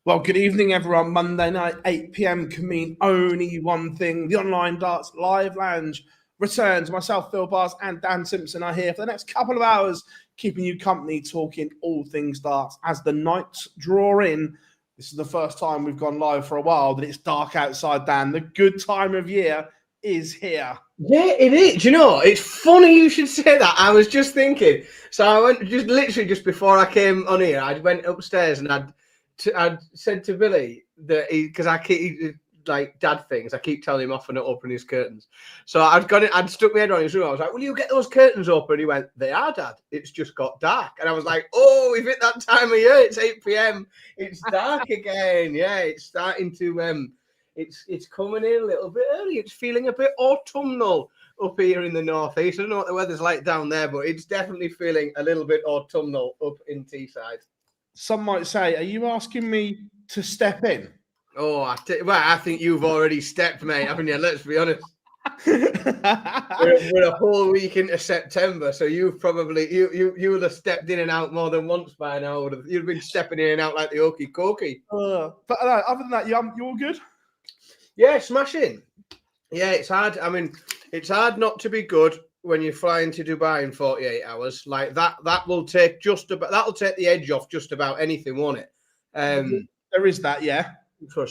Well, good evening, everyone. Monday night, 8 p.m. can mean only one thing. The Online Darts Live Lounge returns. Myself, Phil Bars, and Dan Simpson are here for the next couple of hours, keeping you company, talking all things darts. As the nights draw in, this is the first time we've gone live for a while that it's dark outside, Dan. The good time of year is here. Yeah, it is. Do you know, it's funny you should say that. I was just thinking. So I went just before I came on here, I went upstairs and I'd said to Billy that because I keep like dad things, I keep telling him off for not opening his curtains. So I'd stuck my head on his room. I was like, "Will you get those curtains open?" He went, "They are, Dad. It's just got dark." And I was like, "Oh, we've hit that time of year. It's 8 p.m. It's dark again. Yeah, it's starting to It's coming in a little bit early. It's feeling a bit autumnal up here in the northeast. I don't know what the weather's like down there, but it's definitely feeling a little bit autumnal up in Teesside. Some might say, are you asking me to step in? Oh, I think you've already stepped, mate, haven't you? Let's be honest. we're a whole week into September, so you've probably you would have stepped in and out more than once by now. You'd been stepping in and out like the okey cokey. But other than that, you all good? Yeah, smashing. Yeah, it's hard. I mean, it's hard not to be good when you're flying to Dubai in 48 hours. Like that'll take the edge off just about anything, won't it? There is that, yeah. I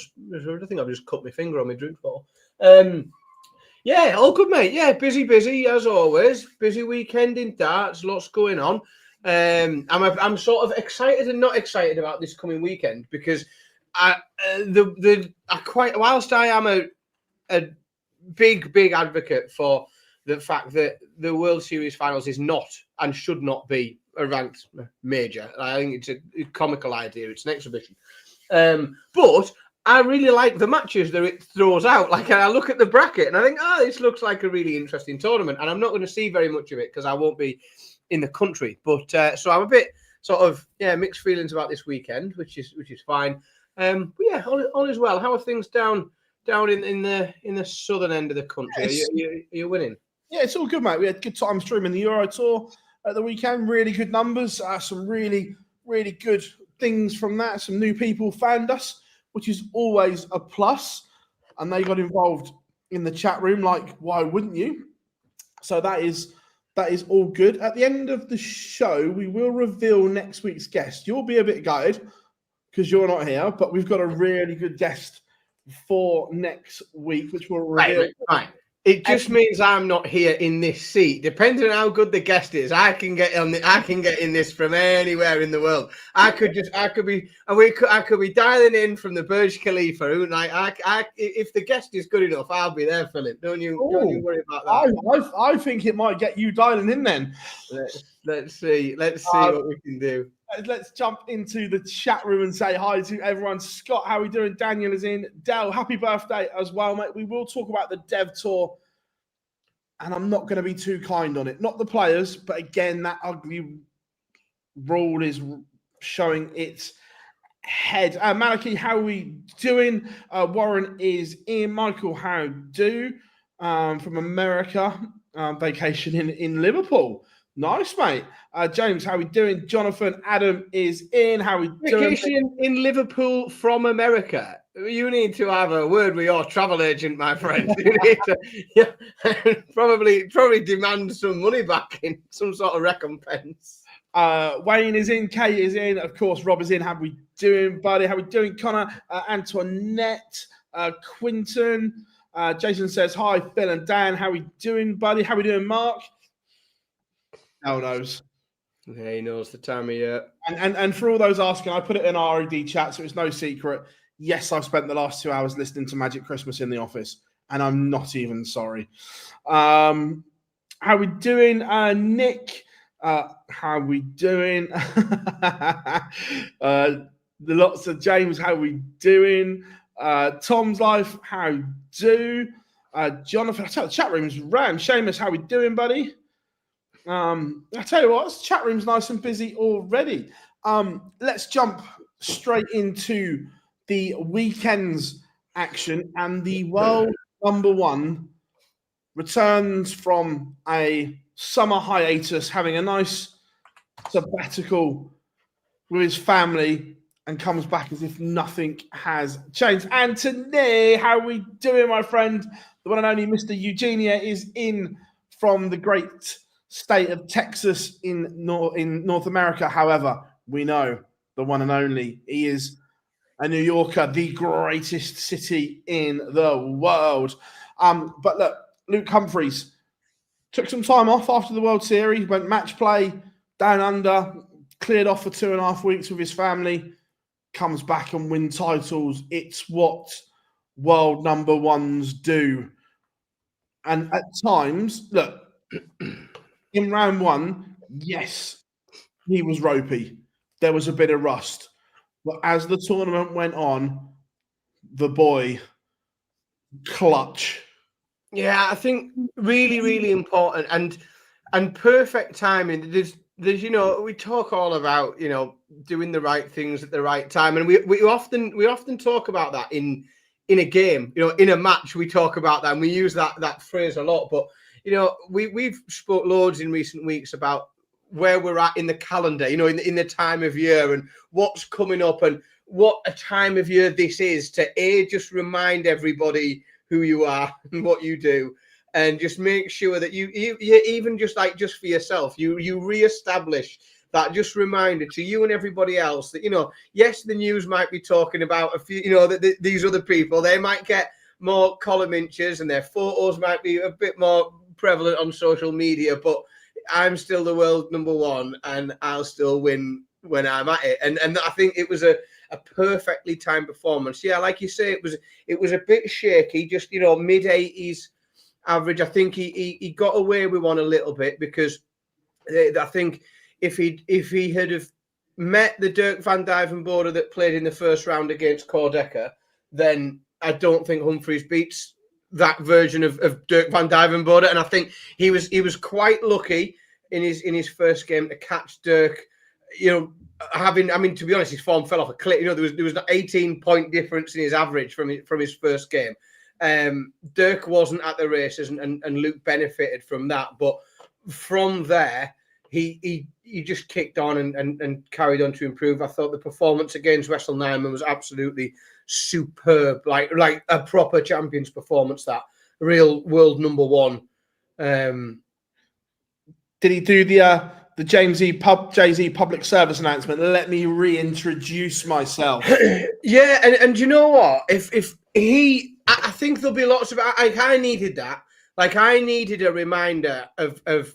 think I've just cut my finger on my drink bottle. Yeah, all good, mate. Yeah, busy as always. Busy weekend in darts, lots going on. I'm sort of excited and not excited about this coming weekend because whilst I am a big advocate for the fact that the World Series Finals is not and should not be a ranked major. I think it's a comical idea. It's an exhibition. But I really like the matches that it throws out. Like, I look at the bracket and I think, this looks like a really interesting tournament. And I'm not going to see very much of it because I won't be in the country. But so I'm a bit sort of mixed feelings about this weekend, which is fine. But yeah, all is well. How are things down in the southern end of the country? Are you winning? Yeah, it's all good, mate. We had a good time streaming the Euro Tour at the weekend. Really good numbers. Some really, really good things from that. Some new people found us, which is always a plus. And they got involved in the chat room. Like, why wouldn't you? So that is all good. At the end of the show, we will reveal next week's guest. You'll be a bit gutted because you're not here, but we've got a really good guest for next week, which we'll reveal. Right. It just means I'm not here in this seat. Depending on how good the guest is, I can get in this from anywhere in the world. I could be dialing in from the Burj Khalifa. If the guest is good enough, I'll be there, Philip. Don't you worry about that. I think it might get you dialing in then. Let's see what we can do. Let's jump into the chat room and say hi to everyone. Scott, how are we doing? Daniel is in. Del, happy birthday as well, mate. We will talk about the Dev Tour, and I'm not going to be too kind on it. Not the players, but again, that ugly rule is showing its head. Maliki, how are we doing? Warren is in. Michael, how do? From America, vacation in Liverpool. Nice, mate. James, how we doing? Jonathan, Adam is in. How we doing? Vacation in Liverpool from America. You need to have a word with your travel agent, my friend. You need to probably demand some money back in some sort of recompense. Wayne is in. Kate is in. Of course, Rob is in. How we doing, buddy? How we doing, Connor? Antoinette, Quinton. Jason says, hi, Phil and Dan. How we doing, buddy? How we doing, Mark? Hell knows. Yeah, he knows the time of year. And for all those asking, I put it in our RED chat, so it's no secret. Yes, I've spent the last 2 hours listening to Magic Christmas in the office, and I'm not even sorry. How we doing, Nick? How we doing? Lots of James. How we doing? Tom's life. How do? Jonathan. I tell you, the chat room's ran. Seamus, how we doing, buddy? I tell you what, this chat room's nice and busy already. Let's jump straight into the weekend's action, and the world number one returns from a summer hiatus, having a nice sabbatical with his family and comes back as if nothing has changed. Anthony, how are we doing, my friend? The one and only Mr. Eugenia is in from the great state of Texas in North America. However, we know the one and only. He is a New Yorker, the greatest city in the world. But look, Luke Humphries took some time off after the World Series, went match play down under, cleared off for 2.5 weeks with his family, comes back and win titles. It's what world number ones do. And at times, look, in round one, yes, he was ropey. There was a bit of rust. But as the tournament went on, the boy, clutch. Yeah, I think really, really important and perfect timing. There's we talk all about doing the right things at the right time, and we often talk about that in a game, in a match. We talk about that and we use that phrase a lot. But we've spoke loads in recent weeks about where we're at in the calendar, in the time of year and what's coming up and what a time of year this is to just remind everybody who you are and what you do, and just make sure that you even just for yourself, you reestablish that just reminder to you and everybody else that, yes, the news might be talking about a few, these other people, they might get more column inches and their photos might be a bit more prevalent on social media, but I'm still the world number one and I'll still win when I'm at it. And I think it was a perfectly timed performance. Yeah, like you say, it was a bit shaky, just mid-80s average. I think he got away with one a little bit because I think if he had have met the Dirk van Duijvenbode that played in the first round against Cordecker, then I don't think Humphries beats that version of Dirk van Duijvenbode. And I think he was quite lucky in his first game to catch Dirk, to be honest, his form fell off a cliff. There was an 18-point difference in his average from his first game. Dirk wasn't at the races, and Luke benefited from that. But from there, he just kicked on and carried on to improve. I thought the performance against Wessel Nijman was absolutely superb, like a proper champion's performance. That real world number one. Did he do the Jay-Z public service announcement? Let me reintroduce myself. Yeah, and you know what? If he, I think there'll be lots of. I needed that. Like I needed a reminder of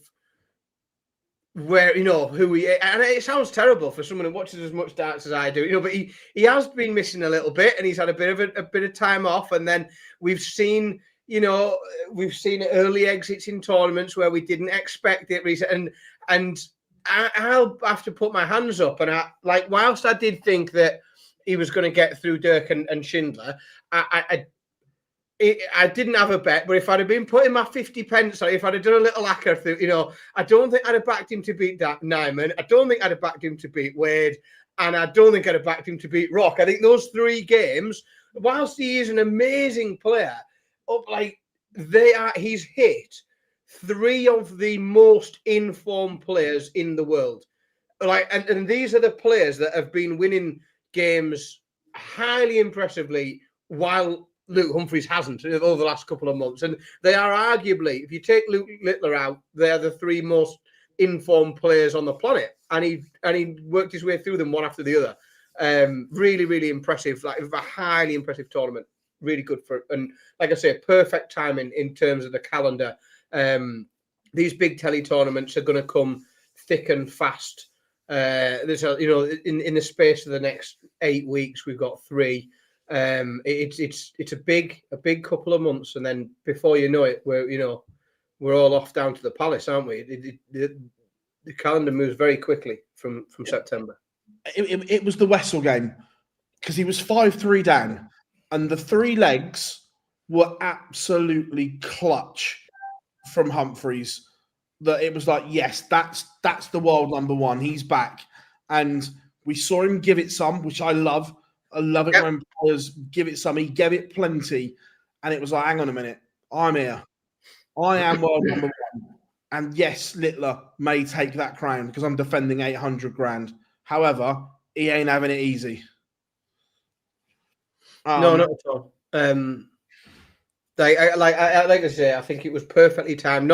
where who he is. And it sounds terrible for someone who watches as much darts as I do. But he has been missing a little bit, and he's had a bit of time off. And then we've seen. We've seen early exits in tournaments where we didn't expect it recently, and I'll have to put my hands up. And whilst I did think that he was going to get through Dirk and Schindler, I didn't have a bet. But if I'd have been putting my 50 pence, or if I'd have done a little lacquer through, I don't think I'd have backed him to beat that Nijman. I don't think I'd have backed him to beat Wade, and I don't think I'd have backed him to beat Rock. I think those 3 games, whilst he is an amazing player. He's hit 3 of the most informed players in the world. And these are the players that have been winning games highly impressively, while Luke Humphries hasn't over the last couple of months. And they are arguably, if you take Luke Littler out, they're the 3 most informed players on the planet. And he worked his way through them one after the other. Really, really impressive. A highly impressive tournament. Really good and like I say, perfect timing in terms of the calendar. These big telly tournaments are going to come thick and fast. There's in the space of the next 8 weeks, we've got 3. It's a big couple of months, and then before you know it, we're all off down to the Palace, aren't we? The calendar moves very quickly from September. It was the Wessel game because he was 5-3 down. And the 3 legs were absolutely clutch from Humphries. That it was like, yes, that's the world number one. He's back. And we saw him give it some, which I love. I love it when players give it some. He gave it plenty. And it was like, hang on a minute. I'm here. I am world number one. And yes, Littler may take that crown because I'm defending 800 grand. However, he ain't having it easy. No, not at all. Like I say, I think it was perfectly timed.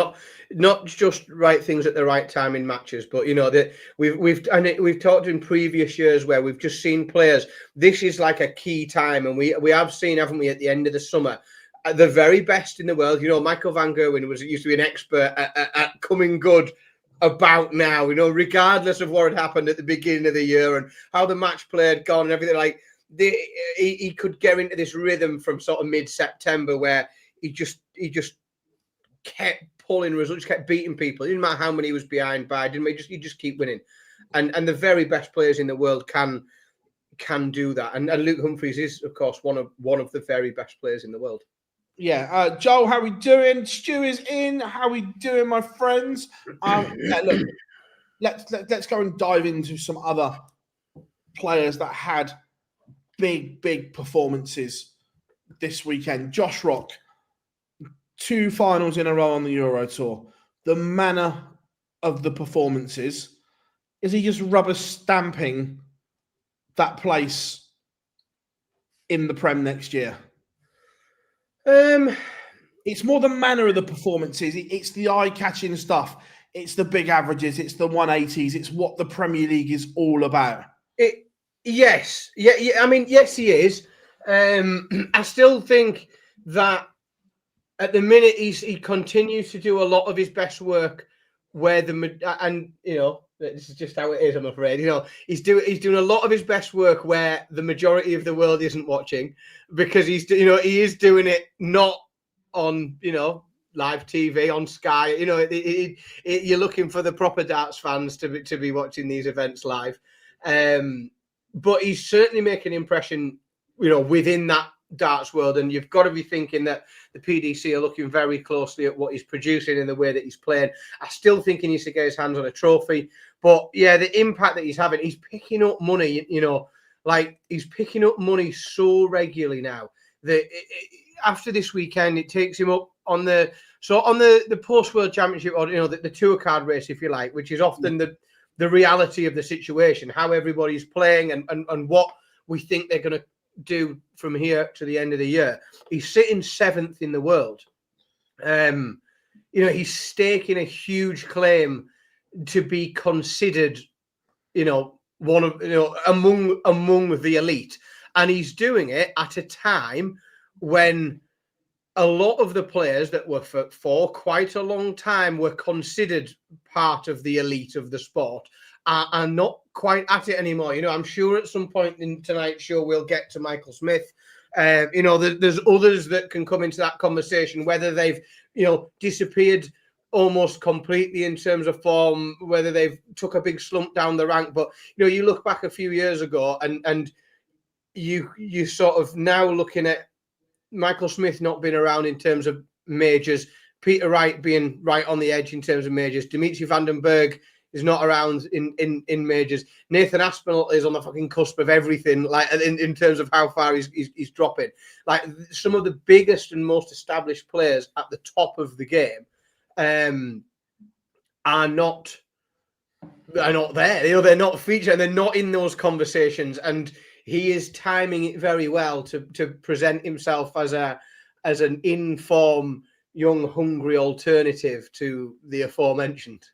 Not just right things at the right time in matches, but that we've talked in previous years where we've just seen players. This is like a key time, and we have seen, haven't we, at the end of the summer, the very best in the world. Michael van Gerwen used to be an expert at coming good about now. Regardless of what had happened at the beginning of the year and how the match played gone and everything like. He could get into this rhythm from sort of mid-September where he just kept pulling results, kept beating people. It didn't matter how many he was behind by. He just keep winning, and the very best players in the world can do that. And Luke Humphries is, of course, one of the very best players in the world. Yeah, Joel, how we doing? Stu is in. How we doing, my friends? Look, let's go and dive into some other players that had big performances this weekend. Josh Rock, 2 finals in a row on the Euro Tour. The manner of the performances, is he just rubber stamping that place in the Prem next year? It's more the manner of the performances. It's the eye-catching stuff. It's the big averages. It's the 180s. It's what the Premier League is all about. Yes. Yeah. I mean, yes, he is. I still think that at the minute he continues to do a lot of his best work where this is just how it is, I'm afraid. He's doing a lot of his best work where the majority of the world isn't watching, because he is doing it not on live TV on Sky. You're looking for the proper darts fans to be watching these events live. But he's certainly making an impression, within that darts world, and you've got to be thinking that the PDC are looking very closely at what he's producing and the way that he's playing. I still think he needs to get his hands on a trophy, but yeah, the impact that he's having, he's picking up money, he's picking up money so regularly now that after this weekend, it takes him up on the post World Championship, or the tour card race, if you like, which is often the reality of the situation, how everybody's playing and what we think they're going to do from here to the end of the year. He's sitting 7th in the world. He's staking a huge claim to be considered, one of, among the elite. And he's doing it at a time when a lot of the players that were for quite a long time were considered part of the elite of the sport are not quite at it anymore. I'm sure at some point in tonight's show we'll get to Michael Smith. There's others that can come into that conversation, whether they've disappeared almost completely in terms of form, whether they've took a big slump down the rank. But you look back a few years ago and you sort of now looking at Michael Smith not being around in terms of majors, Peter Wright being right on the edge in terms of majors, Dimitri van den Berg is not around in majors, Nathan Aspinall is on the fucking cusp of everything, like in terms of how far he's dropping. Like some of the biggest and most established players at the top of the game are not there. They're not featured, and they're not in those conversations. And he is timing it very well to present himself as an in-form, young, hungry alternative to the aforementioned.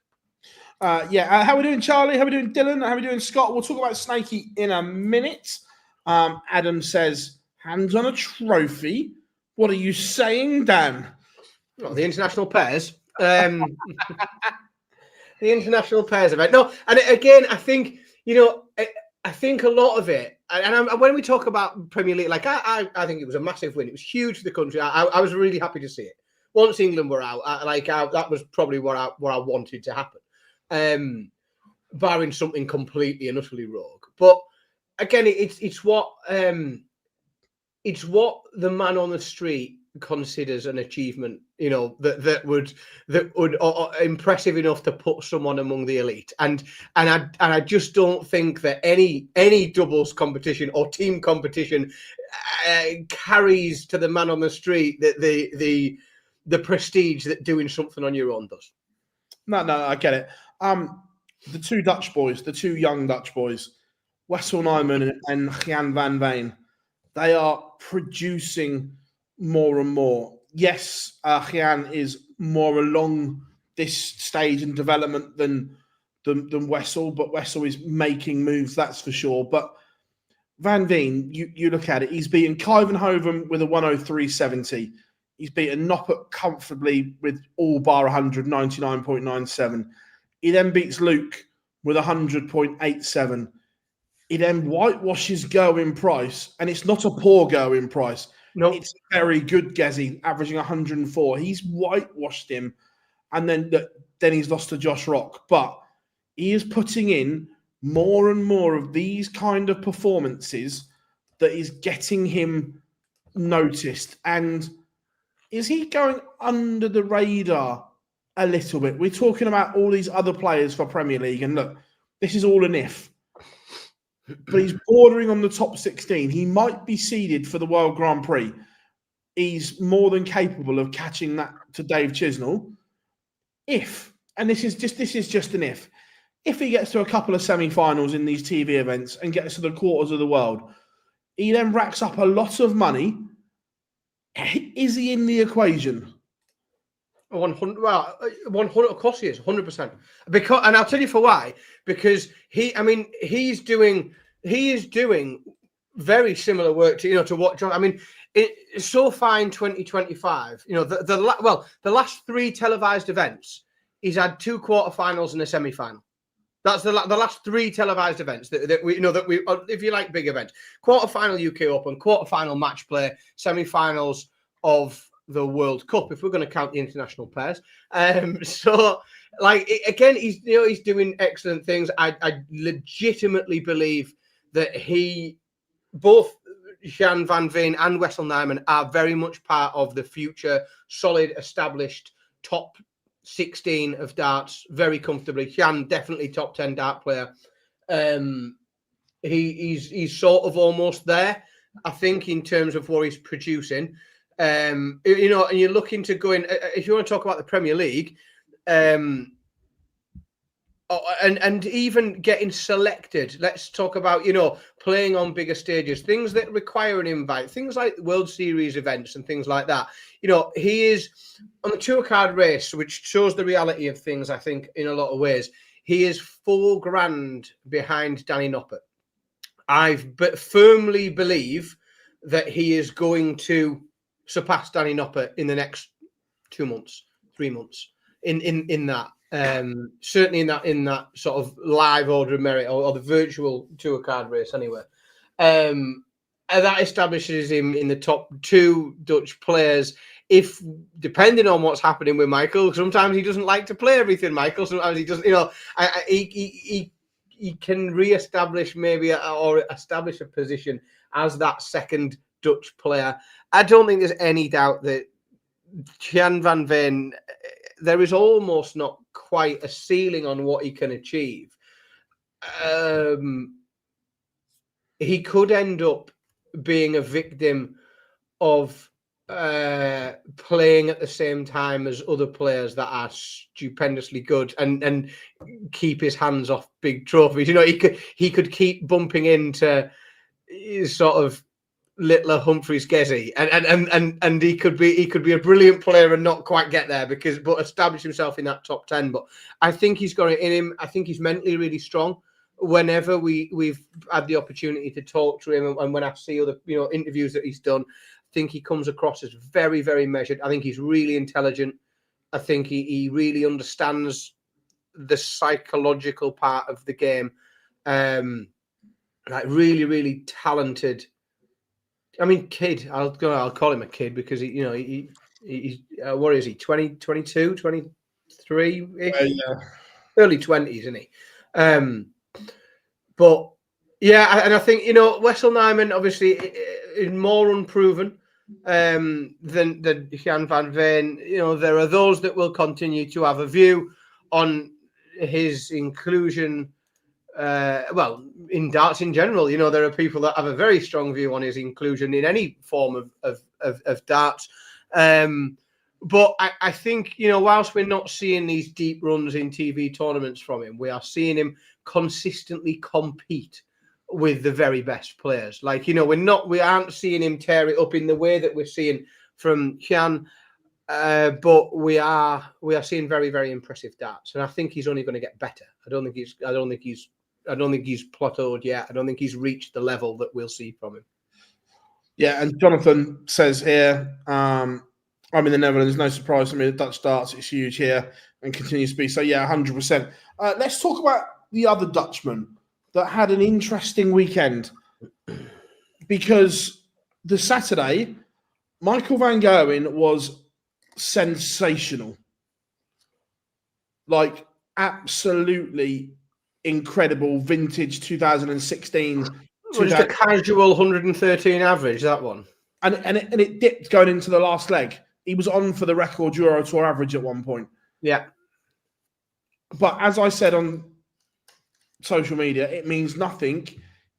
How we doing, Charlie? How we doing, Dylan? How we doing, Scott? We'll talk about Snakey in a minute. Adam says, hands on a trophy. What are you saying, Dan? Well, the international pairs. The international pairs event. No, and again, I think, I think a lot of it, and when we talk about Premier League, like I think it was a massive win. It was huge for the country. I was really happy to see it. Once England were out, that was probably what I wanted to happen. Barring something completely and utterly rogue. But again, it's what the man on the street considers an achievement, that would impressive enough to put someone among the elite. And I just don't think that any doubles competition or team competition carries to the man on the street the prestige that doing something on your own does. No, I get it. The two Dutch boys, the two young Dutch boys, Wessel Nijman and Jan van Veen, they are producing more and more. Yes, Gian is more along this stage in development than Wessel, but Wessel is making moves, that's for sure. But Van Veen, you look at it, he's beaten Kyvenhoven with a 103.70. He's beaten Noppert comfortably with all bar 199.97. He then beats Luke with 100.87. He then whitewashes Gerwen Price, and it's not a poor Gerwen Price. No, It's very good Gezi, averaging 104. He's whitewashed him, and then he's lost to Josh Rock. But he is putting in more and more of these kind of performances that is getting him noticed. And is he going under the radar a little bit? We're talking about all these other players for Premier League, and look, this is all an if. But he's bordering on the top 16. He might be seeded for the World Grand Prix. He's more than capable of catching that to Dave Chisnall. If, and this is just an if he gets to a couple of semi-finals in these TV events and gets to the quarters of the world, he then racks up a lot of money. Is he in the equation? 100. Well, 100. Of course he is. 100%. Because, and I'll tell you for why. Because he is doing very similar work to what John. I mean, it's so fine. 2025. The last 3 televised events, he's had 2 quarterfinals and a semi-final. That's the last 3 televised events that we if you like big events, quarterfinal UK Open, quarterfinal match play, semi-finals of the World Cup, if we're going to count the international pairs. So like again, he's doing excellent things. I legitimately believe that both Jan van Veen and Wessel Nijman are very much part of the future solid established top 16 of darts very comfortably. Jan definitely top 10 dart player. He's sort of almost there, I think, in terms of what he's producing. And you're looking to go in. If you want to talk about the Premier League, and even getting selected. Let's talk about playing on bigger stages, things that require an invite, things like World Series events and things like that. He is on the tour card race, which shows the reality of things. I think in a lot of ways, he is $4,000 behind Danny Noppert. I firmly believe that he is going to surpass Danny Noppert in the next 2 months, 3 months. In that. Certainly in that sort of live order of merit or the virtual tour card race anyway. And that establishes him in the top 2 Dutch players. If depending on what's happening with Michael, sometimes he doesn't like to play everything, Michael. Sometimes he doesn't, he can re-establish or establish a position as that second Dutch player. I don't think there's any doubt that Jan van Veen, there is almost not quite a ceiling on what he can achieve. He could end up being a victim of playing at the same time as other players that are stupendously good and keep his hands off big trophies. He could keep bumping into sort of littler Humphries Gezi and he could be a brilliant player and not quite get there but establish himself in that top 10. But I think he's got it in him. I think he's mentally really strong. Whenever we've had the opportunity to talk to him and when I see other interviews that he's done, I think he comes across as very, very measured. I think he's really intelligent. I think he really understands the psychological part of the game. Like really, really talented. I mean, kid. I'll call him a kid because he's what is he? 20, 22, 23 ish, early 20s, isn't he? But yeah, and I think Wessel Nijman obviously is more unproven than Jan van Veen. There are those that will continue to have a view on his inclusion. In darts in general, there are people that have a very strong view on his inclusion in any form of darts. But I think, whilst we're not seeing these deep runs in TV tournaments from him, we are seeing him consistently compete with the very best players. Like, we aren't seeing him tear it up in the way that we're seeing from Jan, but we are seeing very, very impressive darts, and I think he's only going to get better. I don't think he's plateaued yet. I don't think he's reached the level that we'll see from him. Yeah, and Jonathan says here, I'm in the Netherlands. No surprise to me. The Dutch darts, it's huge here and continues to be. So, yeah, 100%. Let's talk about the other Dutchman that had an interesting weekend, because the Saturday, Michael van Gerwen was sensational. Like, absolutely incredible vintage 2016. Just a casual 113 average, that one. And it dipped going into the last leg. He was on for the record Euro Tour average at one point. Yeah. But as I said on social media, it means nothing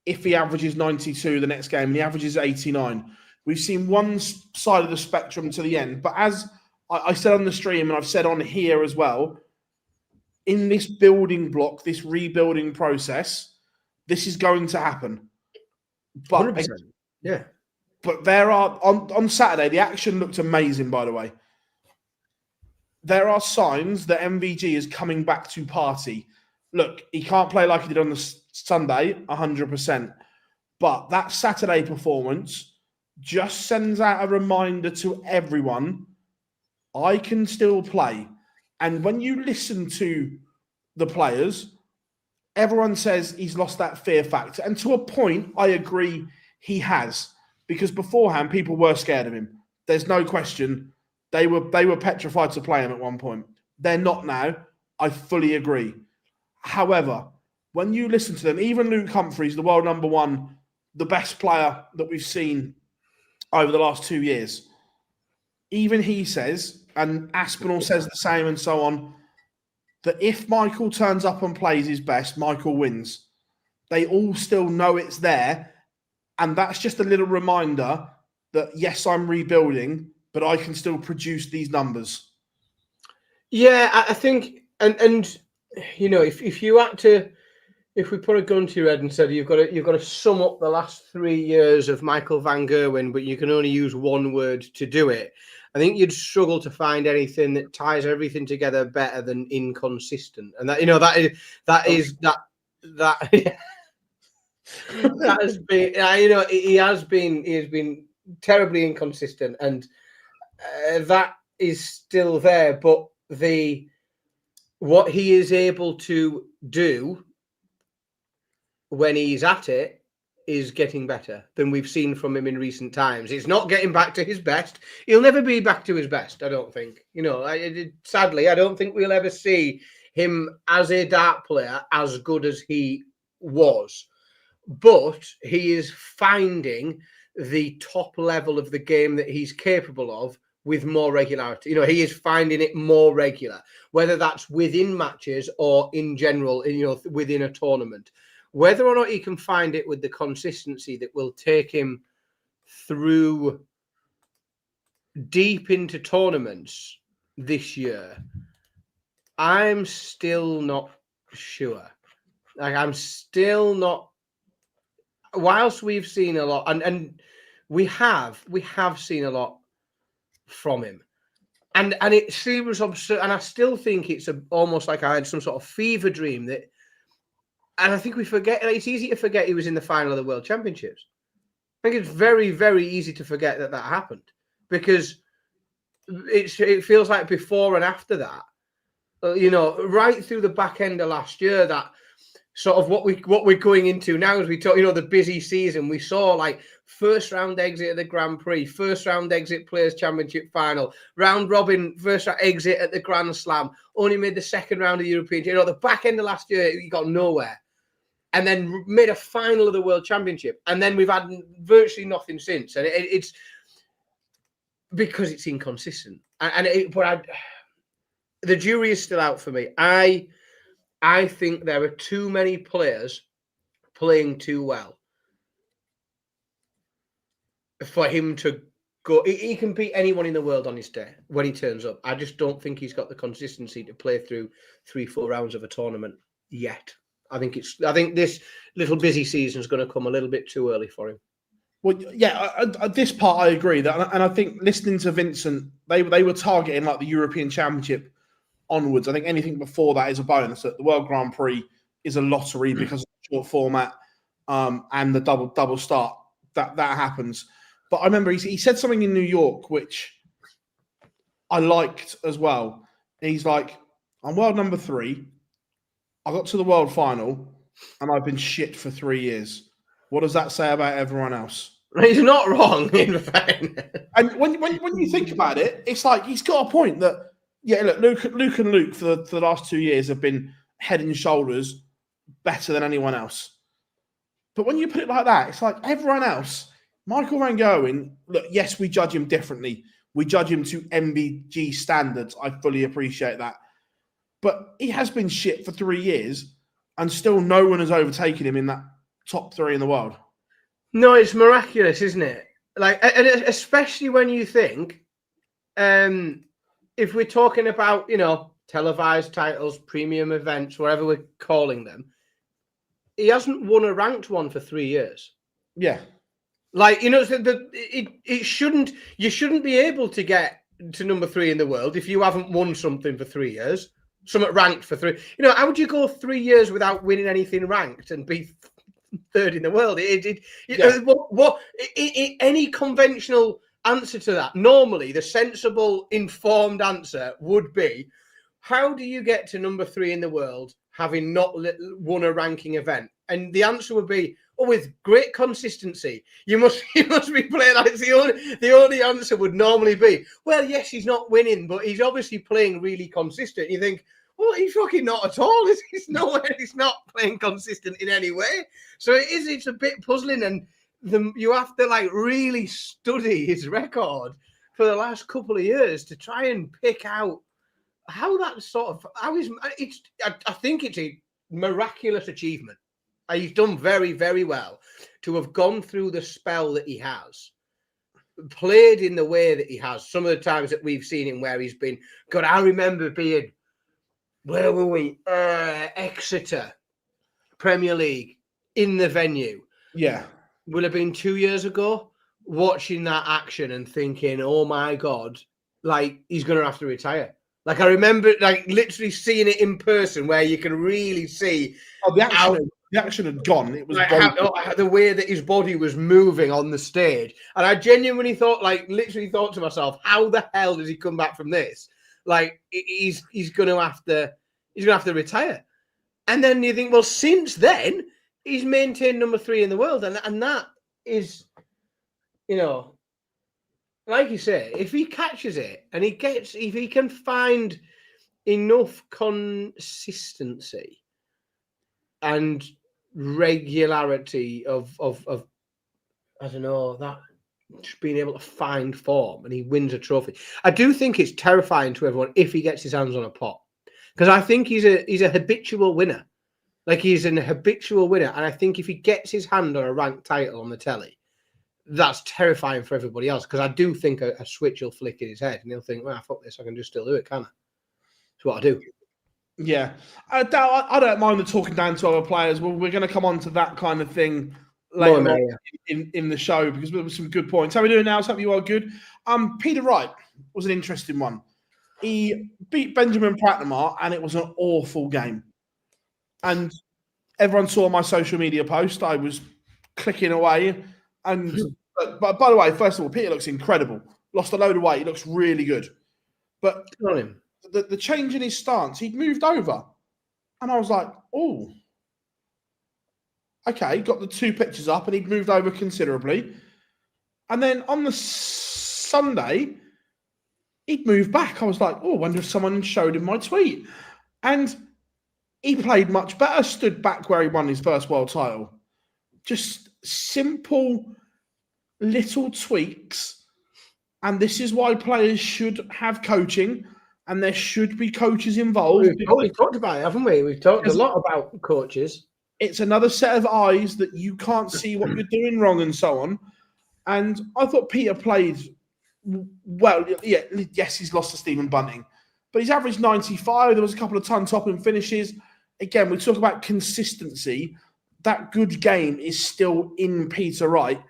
if he averages 92 the next game and he averages 89. We've seen one side of the spectrum to the end. But as I said on the stream, and I've said on here as well, in this building block, this rebuilding process, this is going to happen. But 100%. Yeah. But there are, on Saturday, the action looked amazing, by the way. There are signs that MVG is coming back to party. Look, he can't play like he did on the Sunday, 100%. But that Saturday performance just sends out a reminder to everyone, I can still play. And when you listen to the players, everyone says he's lost that fear factor. And to a point, I agree he has. Because beforehand, people were scared of him. There's no question. They were petrified to play him at one point. They're not now. I fully agree. However, when you listen to them, even Luke Humphries, the world number one, the best player that we've seen over the last 2 years, even he says, and Aspinall says the same and so on, that if Michael turns up and plays his best, Michael wins. They all still know it's there. And that's just a little reminder that, yes, I'm rebuilding, but I can still produce these numbers. Yeah, I think, and if you had to, if we put a gun to your head and said you've got to sum up the last 3 years of Michael van Gerwen, but you can only use one word to do it, I think you'd struggle to find anything that ties everything together better than inconsistent. And that that has been, he has been terribly inconsistent, and that is still there. But what he is able to do when he's at it is getting better than we've seen from him in recent times. It's not getting back to his best. He'll never be back to his best, I don't think. Sadly, I don't think we'll ever see him as a dart player as good as he was. But he is finding the top level of the game that he's capable of with more regularity. He is finding it more regular, whether that's within matches or in general, within a tournament. Whether or not he can find it with the consistency that will take him through deep into tournaments this year, I'm still not sure. I'm still not. Whilst we've seen a lot, and we have seen a lot from him, and it seems absurd, and I still think it's almost like I had some sort of fever dream that, and I think we forget. It's easy to forget he was in the final of the World Championships. I think it's very, very easy to forget that happened, because it feels like before and after that, right through the back end of last year, that sort of what we're going into now as we talk, the busy season, we saw like first round exit at the Grand Prix, first round exit Players Championship final, round robin first round exit at the Grand Slam, only made the second round of the European. The back end of last year, you got nowhere, and then made a final of the World Championship, and then we've had virtually nothing since, and it's because it's inconsistent. The jury is still out for me. I think there are too many players playing too well for him to go. He can beat anyone in the world on his day when he turns up. I just don't think he's got the consistency to play through 3-4 rounds of a tournament yet. I think this little busy season is going to come a little bit too early for him. Well, yeah, this part I agree that, and I think listening to Vincent, they were targeting like the European Championship onwards. I think anything before that is a bonus. That the World Grand Prix is a lottery because of the short format and the double start that happens. But I remember he said something in New York which I liked as well. He's like, I'm world number 3. I got to the world final and I've been shit for 3 years. What does that say about everyone else? He's not wrong, in fairness. And when you think about it, it's like he's got a point that, yeah, look, Luke and Luke for the last 2 years have been head and shoulders better than anyone else. But when you put it like that, it's like everyone else, Michael Van Gerwen, look, yes, we judge him differently. We judge him to MVG standards. I fully appreciate that. But he has been shit for 3 years and still no one has overtaken him in that top 3 in the world. No, it's miraculous, isn't it? Like, and especially when you think, if we're talking about, televised titles, premium events, whatever we're calling them, he hasn't won a ranked one for 3 years. Yeah. Like, it shouldn't, you shouldn't be able to get to number 3 in the world if you haven't won something for 3 years, something ranked for 3. How would you go 3 years without winning anything ranked and be 3rd in the world? Any conventional answer to that, normally the sensible, informed answer would be, how do you get to number 3 in the world having not won a ranking event? And the answer would be, with great consistency. You must be playing. Like, the only answer would normally be, well, yes, he's not winning, but he's obviously playing really consistent. You think, well, he's fucking not at all. He's nowhere. He's not playing consistent in any way. So it's a bit puzzling, and you have to really study his record for the last couple of years to try and pick out how that I think it's a miraculous achievement. He's done very, very well to have gone through the spell that he has, played in the way that he has. Some of the times that we've seen him where he's been, God, I remember being, where were we? Exeter, Premier League, in the venue. Yeah. Will have been 2 years ago, watching that action and thinking, oh my God, he's going to have to retire. I remember literally seeing it in person where you can really see the action had gone. It was the way that his body was moving on the stage. And I genuinely thought, literally thought to myself, how the hell does he come back from this? He's going to have to retire. And then you think, well, since then, he's maintained number 3 in the world. And that is, like you say, if he catches it and if he can find enough consistency and regularity of I don't know, that just being able to find form and he wins a trophy. I do think it's terrifying to everyone if he gets his hands on a pot, because I think he's a habitual winner. He's an habitual winner, and I think if he gets his hand on a ranked title on the telly, that's terrifying for everybody else, because I do think a switch will flick in his head and he'll think, well, fuck this, I can just still do it, can I? That's what I do. Yeah. I don't mind the talking down to other players. Well, we're going to come on to that kind of thing later on in the show, because there were some good points. How are we doing now? Hope you are good. Peter Wright was an interesting one. He beat Benjamin Prattnamar, and it was an awful game. And everyone saw my social media post. I was clicking away. And but by the way, first of all, Peter looks incredible. Lost a load of weight. He looks really good. But the change in his stance, he'd moved over. And I was like, oh, okay. Got the 2 pictures up, and he'd moved over considerably. And then on the Sunday, he'd moved back. I was like, oh, I wonder if someone showed him my tweet. And he played much better, stood back where he won his first world title. Just simple little tweaks. And this is why players should have coaching, and there should be coaches involved. We've talked about it, haven't we? We've talked a lot about coaches. It's another set of eyes that you can't see what you're doing wrong and so on. And I thought Peter played well. Yeah, yes, he's lost to Stephen Bunting, but he's averaged 95. There was a couple of ton-topping finishes. again, we talk about consistency. That good game is still in Peter Wright.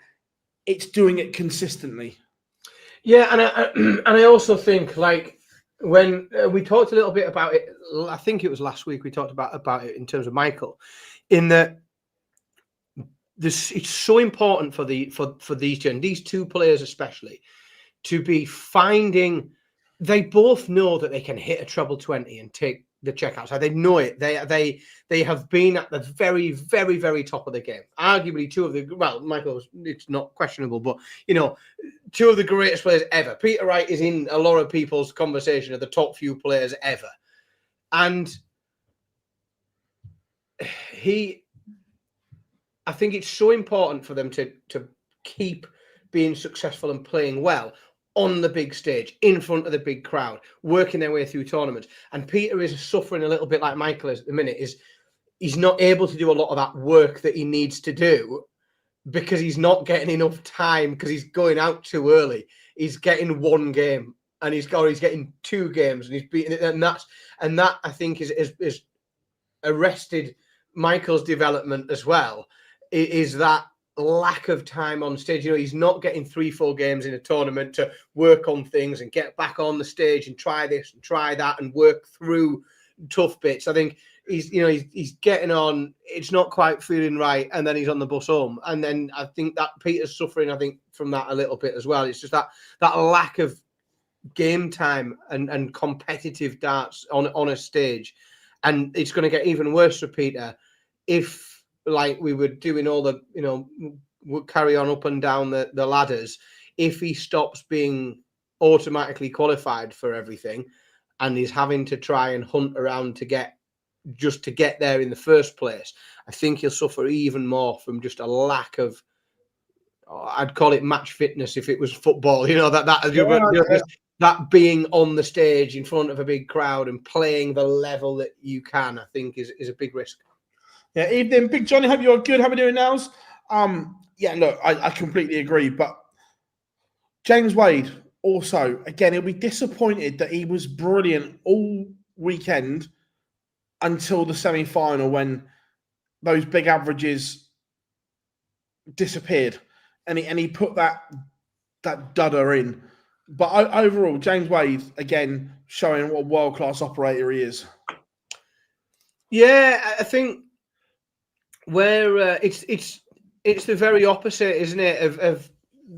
It's doing it consistently. Yeah, and I also think, like, when we talked a little bit about it, I think it was last week we talked about it in terms of Michael, in that it's so important for these two players especially to be finding. They both know that they can hit a treble 20 and take the checkouts. Like, they know it. They have been at the very, very, very top of the game. Arguably Michael, it's not questionable, but two of the greatest players ever. Peter Wright is in a lot of people's conversation of the top few players ever. And I think it's so important for them to keep being successful and playing well on the big stage, in front of the big crowd, working their way through tournaments. And Peter is suffering a little bit like Michael is at the minute. He's not able to do a lot of that work that he needs to do because he's not getting enough time, because he's going out too early. He's getting one game and he's getting two games and he's beating it. And that I think is arrested Michael's development as well, is that lack of time on stage. He's not getting 3-4 games in a tournament to work on things and get back on the stage and try this and try that and work through tough bits. I think he's getting on, it's not quite feeling right, and then he's on the bus home. And then I think that Peter's suffering, I think, from that a little bit as well. It's just that lack of game time and competitive darts on a stage. And it's going to get even worse for Peter if, like we were doing all the, we'll carry on up and down the ladders, if he stops being automatically qualified for everything and he's having to try and hunt around to get there in the first place, I think he'll suffer even more from just a lack of, I'd call it match fitness if it was football, that being on the stage in front of a big crowd and playing the level that you can, I think is a big risk. Yeah, evening, Big Johnny. Hope you're good. How are we doing, Nels? Yeah, look, I completely agree. But James Wade also, again, he'll be disappointed that he was brilliant all weekend until the semi-final when those big averages disappeared, and he put that dudder in. But overall, James Wade again showing what a world-class operator he is. Yeah, I think where it's the very opposite, isn't it, of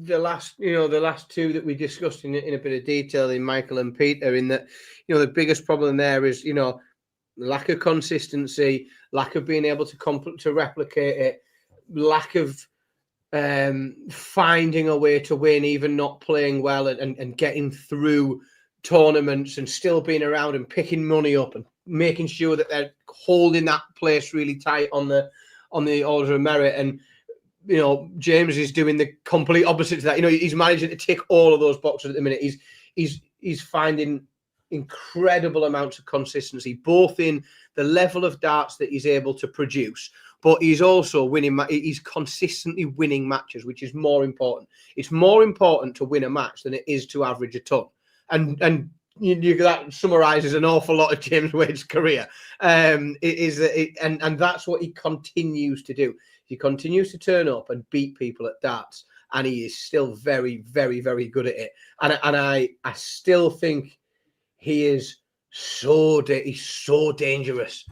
the last two that we discussed in a bit of detail in Michael and Peter, in that the biggest problem there is lack of consistency, lack of being able to replicate it, lack of finding a way to win, even not playing well, and getting through tournaments and still being around and picking money up and making sure that they're holding that place really tight on the order of merit. And James is doing the complete opposite to that. He's managing to tick all of those boxes at the minute. He's finding incredible amounts of consistency, both in the level of darts that he's able to produce, but he's also winning. He's consistently winning matches, which is more important. It's more important to win a match than it is to average a ton. And that summarizes an awful lot of James Wade's career. And that's what he continues to do. He continues to turn up and beat people at darts, and he is still very, very, very good at it. And I still think he's so dangerous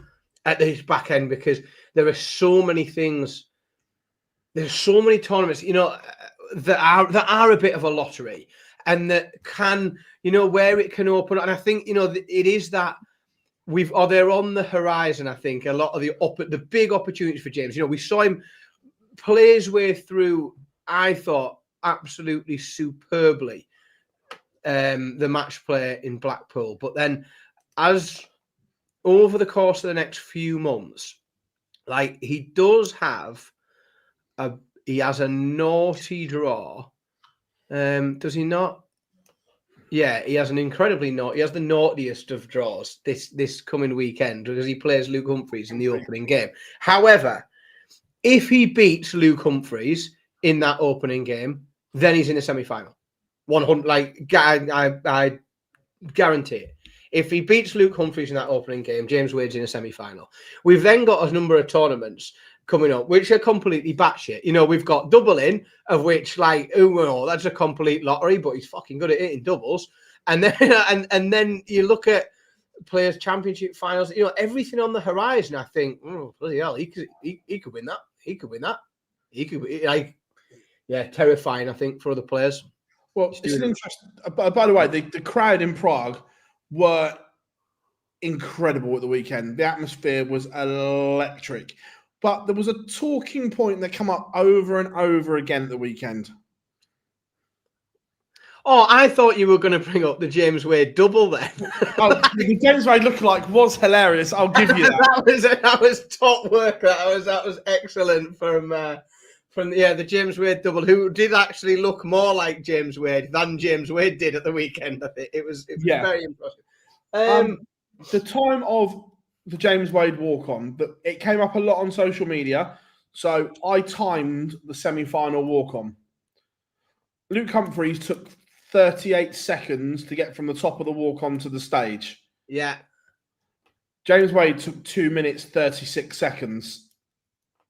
at his back end, because there are so many things. There's so many tournaments, that are a bit of a lottery, and that can, where it can open. And I think, it is that they're on the horizon. I think a lot of the big opportunities for James. We saw him play his way through, I thought, absolutely superbly, the match play in Blackpool. But then, as over the course of the next few months, like, he has a naughty draw. Does he not? Yeah, he has an incredibly naughty. He has the naughtiest of draws this coming weekend, because he plays Luke Humphries in the opening game. However, if he beats Luke Humphries in that opening game, then he's in the semi-final. 100, like, I guarantee it. If he beats Luke Humphries in that opening game, James Wade's in a semi-final. We've then got a number of tournaments coming up, which are completely batshit. You know, we've got double in, of which, like, oh, that's a complete lottery, but he's fucking good at hitting doubles. And then, and then you look at Players Championship finals. You know, everything on the horizon. I think, oh, bloody hell, he could win that. He could win that. He could, like, yeah, terrifying. I think for other players. Well, it's an interesting. By the way, the crowd in Prague were incredible at the weekend. The atmosphere was electric. But there was a talking point that came up over and over again at the weekend. Oh, I thought you were going to bring up the James Wade double then. Oh, the James Wade lookalike was hilarious. I'll give you that. that was top work. That was excellent from the James Wade double, who did actually look more like James Wade than James Wade did at the weekend. I think it was very impressive. The time of the James Wade walk-on, but it came up a lot on social media. So I timed the semi-final walk-on. Luke Humphries took 38 seconds to get from the top of the walk-on to the stage. Yeah. James Wade took 2 minutes, 36 seconds.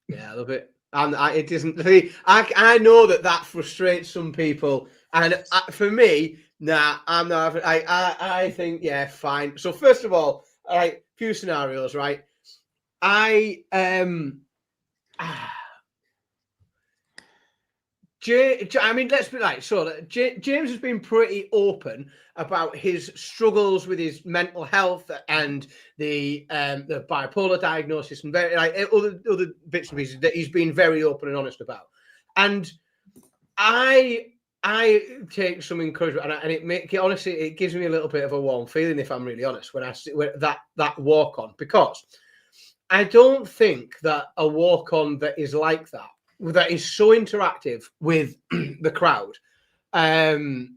Yeah, I love it. And it isn't. I know that frustrates some people. And for me, nah, I'm not. I think, yeah, fine. So first of all, all right, few scenarios, right? I mean, let's be like, so James has been pretty open about his struggles with his mental health and the bipolar diagnosis and very other bits and pieces that he's been very open and honest about. And I take some encouragement, and it gives me a little bit of a warm feeling, if I'm really honest, when I see that walk on, because I don't think that a walk on that is like that is so interactive with the crowd and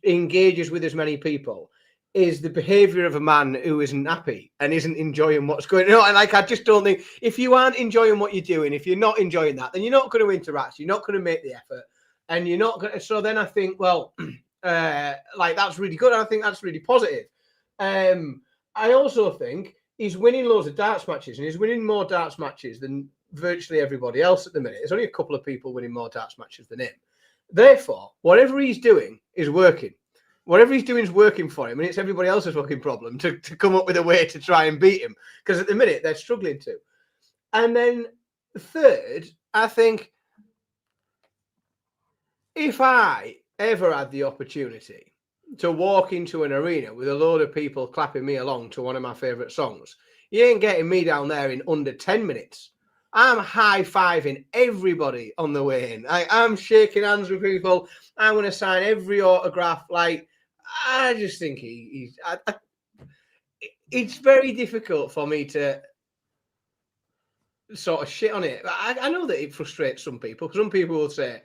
engages with as many people is the behavior of a man who isn't happy and isn't enjoying what's going on. And like, I just don't think, if you aren't enjoying what you're doing, if you're not enjoying that, then you're not going to interact. You're not going to make the effort, and you're not going to. So then I think, well, like, that's really good. I think that's really positive. I also think he's winning loads of darts matches, and he's winning more darts matches than virtually everybody else at the minute. There's only a couple of people winning more darts matches than him. Therefore, whatever he's doing is working. Whatever he's doing is working for him, and it's everybody else's fucking problem to come up with a way to try and beat him, because at the minute they're struggling to. And then third, I think if I ever had the opportunity to walk into an arena with a load of people clapping me along to one of my favourite songs, you ain't getting me down there in under 10 minutes. I'm high-fiving everybody on the way in. I'm shaking hands with people. I'm going to sign every autograph. Like, I just think it's very difficult for me to sort of shit on it. I know that it frustrates some people, because some people will say,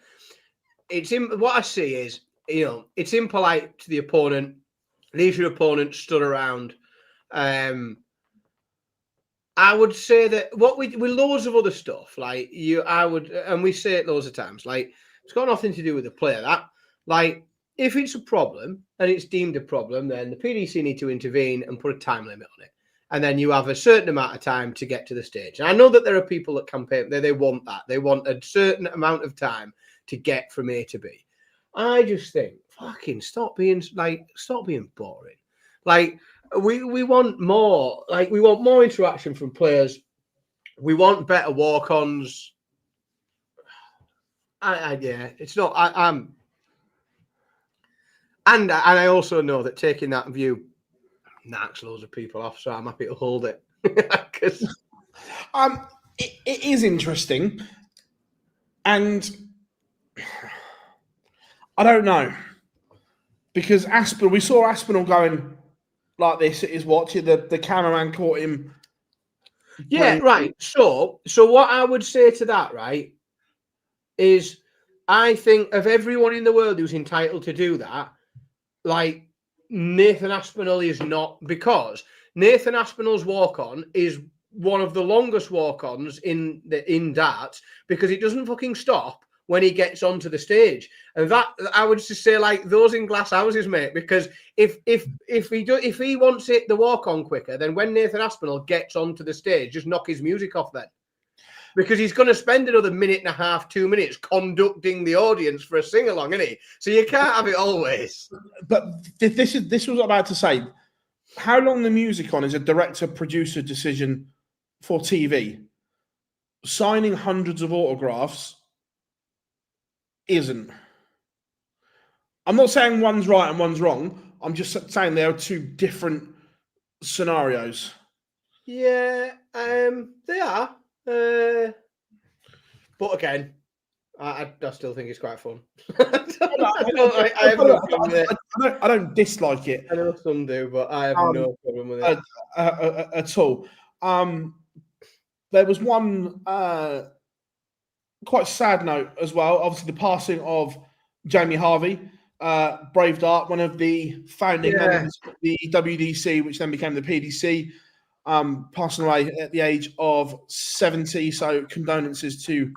what I see is, you know, it's impolite to the opponent. Leave your opponent stood around. I would say that with loads of other stuff, like and we say it loads of times, like, it's got nothing to do with the player. That, like, if it's a problem and it's deemed a problem, then the PDC need to intervene and put a time limit on it. And then you have a certain amount of time to get to the stage. And I know that there are people that campaign, they want that. They want a certain amount of time to get from A to B. I just think, fucking stop being boring. Like, we want more. Like, we want more interaction from players. We want better walk-ons. It's not. And I also know that taking that view knocks loads of people off, so I'm happy to hold it. It is interesting, and I don't know, because we saw Aspinall going like this at his watch. The cameraman caught him. Yeah, right. So what I would say to that, right, is I think of everyone in the world who's entitled to do that, like, Nathan Aspinall is not, because Nathan Aspinall's walk-on is one of the longest walk-ons in darts, because it doesn't fucking stop when he gets onto the stage. And that, I would just say, like, those in glass houses, mate, because if he wants it the walk on quicker, then when Nathan Aspinall gets onto the stage, just knock his music off then. Because he's going to spend another minute and a half, 2 minutes conducting the audience for a sing-along, isn't he? So you can't have it always. But this was what I'm about to say. How long the music on is a director-producer decision for TV. Signing hundreds of autographs isn't. I'm not saying one's right and one's wrong. I'm just saying there are two different scenarios. Yeah, they are. But again, I still think it's quite fun. I don't dislike it. I know some do, but I have no problem with it at all. There was one quite sad note as well. Obviously, the passing of Jamie Harvey, Brave Dart, one of the founding members of the WDC, which then became the PDC. Passing away at the age of 70. So condolences to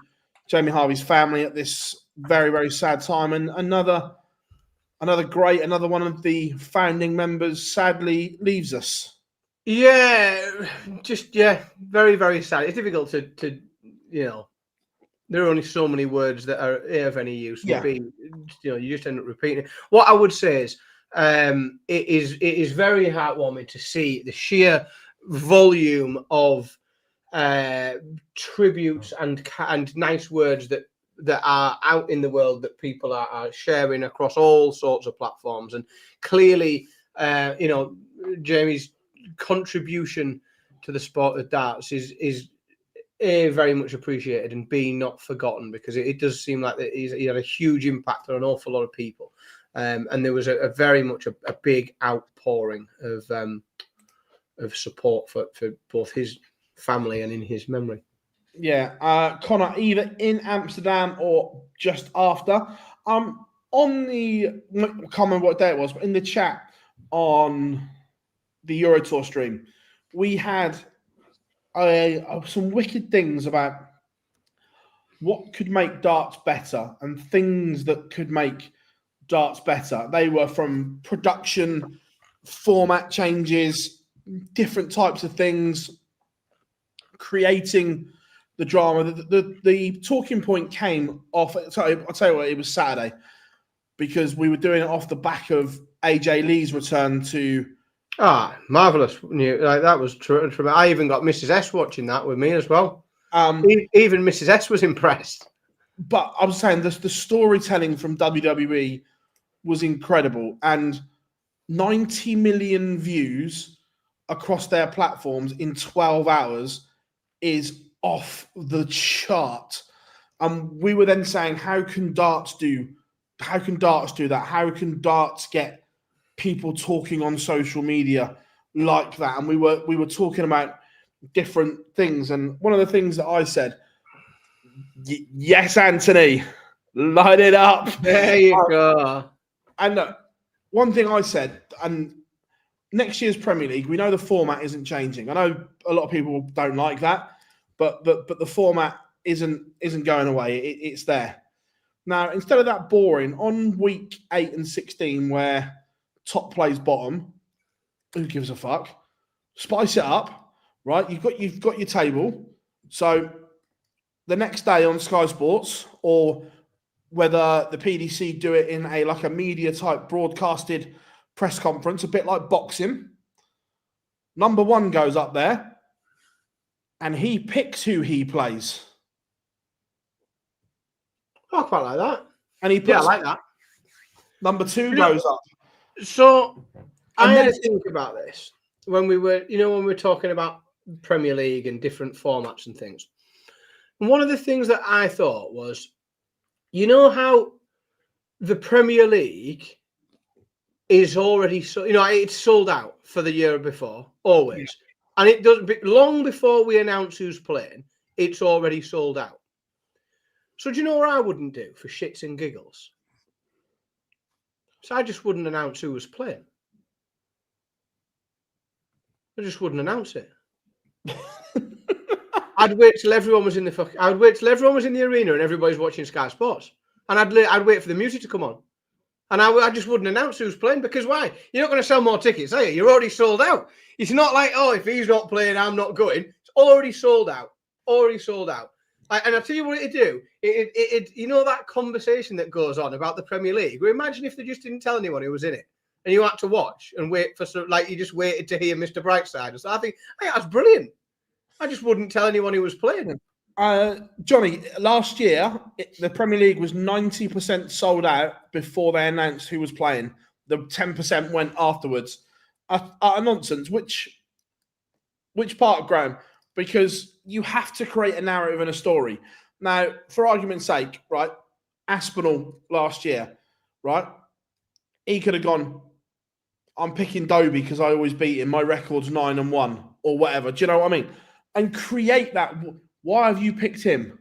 Jamie Harvey's family at this very, very sad time. And another one of the founding members sadly leaves us. Yeah, very, very sad. It's difficult to there are only so many words that are of any use. Yeah. You just end up repeating it. What I would say is, it is very heartwarming to see the sheer volume of tributes and nice words that are out in the world that people are sharing across all sorts of platforms. And clearly, Jamie's contribution to the sport of darts is A, very much appreciated, and B, not forgotten, because it does seem like that he had a huge impact on an awful lot of people. And there was a very much a big outpouring of support for both his family and in his memory. Yeah, Connor, either in Amsterdam or just after. On the, I can't remember what day it was, but in the chat on the Eurotour stream, we had some wicked things about what could make darts better and things that could make darts better. They were from production, format changes, different types of things, creating the drama. The talking point came off. Sorry, I'll tell you what, it was Saturday, because we were doing it off the back of AJ Lee's return to. Marvelous! Like, that was true. I even got Mrs. S watching that with me as well. Even Mrs. S was impressed. But I was saying the storytelling from WWE was incredible, and 90 million views across their platforms in 12 hours is off the chart. We were then saying, how can darts do that? How can darts get people talking on social media like that? And we were talking about different things. And one of the things that I said, yes, Anthony, light it up. There you go. And look, one thing I said, and next year's Premier League, we know the format isn't changing. I know a lot of people don't like that, but the format isn't going away. It's there. Now, instead of that boring, on week 8 and 16, where top plays bottom, who gives a fuck? Spice it up, right? You've got your table. So the next day on Sky Sports, or whether the PDC do it in a media type broadcasted press conference, a bit like boxing, number 1 goes up there and he picks who he plays. I quite like that. And he puts, I like that. Number 2 goes up. So I had to think about this when we were talking about Premier League and different formats and things. And one of the things that I thought was, how the Premier League is already it's sold out for the year before, always. And it does, long before we announce who's playing, it's already sold out. So do you know what I wouldn't do for shits and giggles? So I just wouldn't announce who was playing. I just wouldn't announce it. I'd wait till everyone was in the arena and everybody's watching Sky Sports, and I'd wait for the music to come on, and I just wouldn't announce who's playing, because why? You're not going to sell more tickets, are you? You're already sold out. It's not like, oh, if he's not playing, I'm not going. It's already sold out. Already sold out. And I'll tell you what it'd do. You know that conversation that goes on about the Premier League? Well, imagine if they just didn't tell anyone who was in it, and you had to watch and wait for you just waited to hear Mr. Brightside. So I think, hey, that's brilliant. I just wouldn't tell anyone who was playing. Johnny, last year the Premier League was 90% sold out before they announced who was playing. The 10% went afterwards. Nonsense. Which part, Graham? Because you have to create a narrative and a story. Now, for argument's sake, right? Aspinall last year, right? He could have gone, I'm picking Dobie because I always beat him. My record's 9-1 or whatever. Do you know what I mean? And create that. Why have you picked him?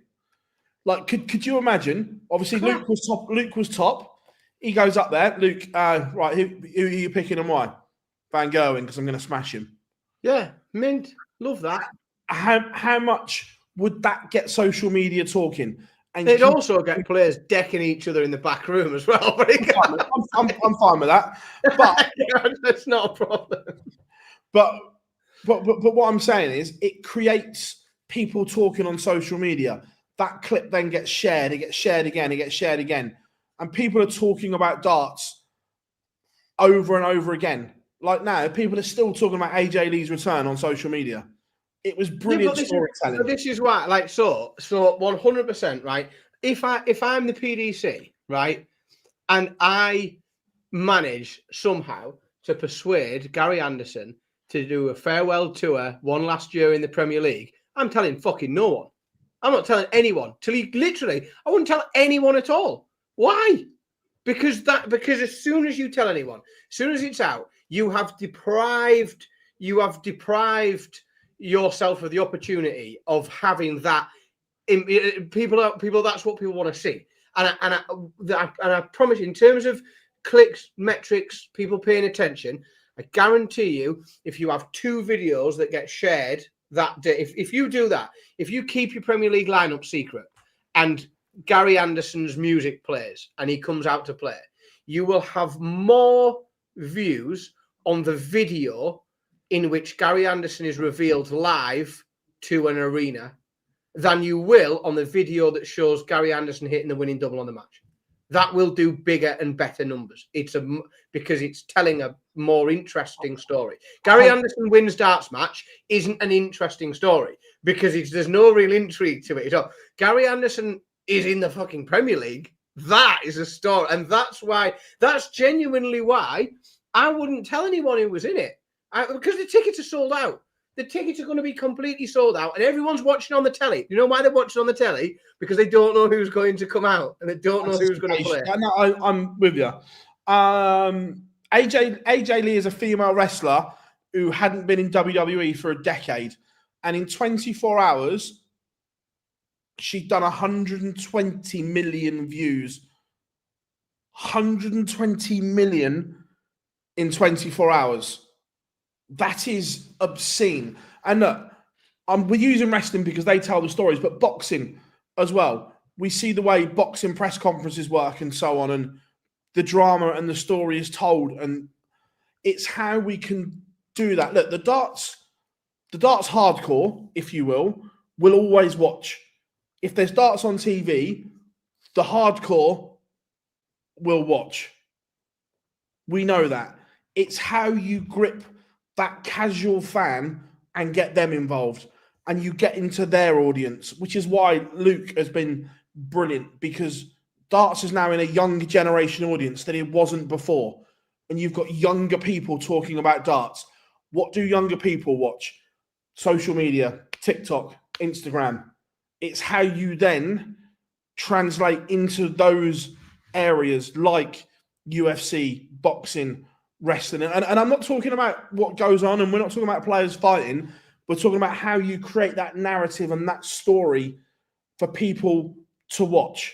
Like, could you imagine? Obviously, Luke was top. He goes up there. Luke, right, who are you picking and why? Van Gerwen, because I'm going to smash him. Yeah, mint. Love that. How much would that get social media talking? And it'd also get players decking each other in the back room as well. I'm fine with that, but that's not a problem. But what I'm saying is, it creates people talking on social media. That clip then gets shared. It gets shared again. It gets shared again, and people are talking about darts over and over again. Like now, people are still talking about AJ Lee's return on social media. It was brilliant storytelling. But this is why, like, so 100%, right? If I'm the PDC, right, and I manage somehow to persuade Gary Anderson to do a farewell tour one last year in the Premier League, I'm telling fucking no one. I'm not telling anyone. I wouldn't tell anyone at all. Why? Because as soon as you tell anyone, as soon as it's out, you have deprived yourself of the opportunity of having that. People, that's what people want to see. And I promise, in terms of clicks, metrics, people paying attention, I guarantee you, if you have 2 videos that get shared that day, if you do that, if you keep your Premier League lineup secret and Gary Anderson's music plays and he comes out to play, you will have more views on the video in which Gary Anderson is revealed live to an arena than you will on the video that shows Gary Anderson hitting the winning double on the match. That will do bigger and better numbers. Because it's telling a more interesting story. Gary Anderson wins darts match isn't an interesting story because there's no real intrigue to it. So Gary Anderson is in the fucking Premier League. That is a story, and that's genuinely why I wouldn't tell anyone who was in it, because the tickets are sold out. The tickets are going to be completely sold out, and everyone's watching on the telly. You know why they're watching on the telly? Because they don't know who's going to come out, and they don't know who's going to play. No, I'm with you. AJ Lee is a female wrestler who hadn't been in WWE for a decade, and in 24 hours, she'd done 120 million views. 120 million in 24 hours. That is obscene. And look, we're using wrestling because they tell the stories, but boxing as well. We see the way boxing press conferences work and so on, and the drama and the story is told, and it's how we can do that. Look, the darts hardcore, if you will always watch. If there's darts on TV, the hardcore will watch. We know that. It's how you grip that casual fan and get them involved, and you get into their audience, which is why Luke has been brilliant, because darts is now in a younger generation audience that it wasn't before. And you've got younger people talking about darts. What do younger people watch? Social media, TikTok, Instagram. It's how you then translate into those areas like UFC, boxing, wrestling. And I'm not talking about what goes on, and we're not talking about players fighting. We're talking about how you create that narrative and that story for people to watch.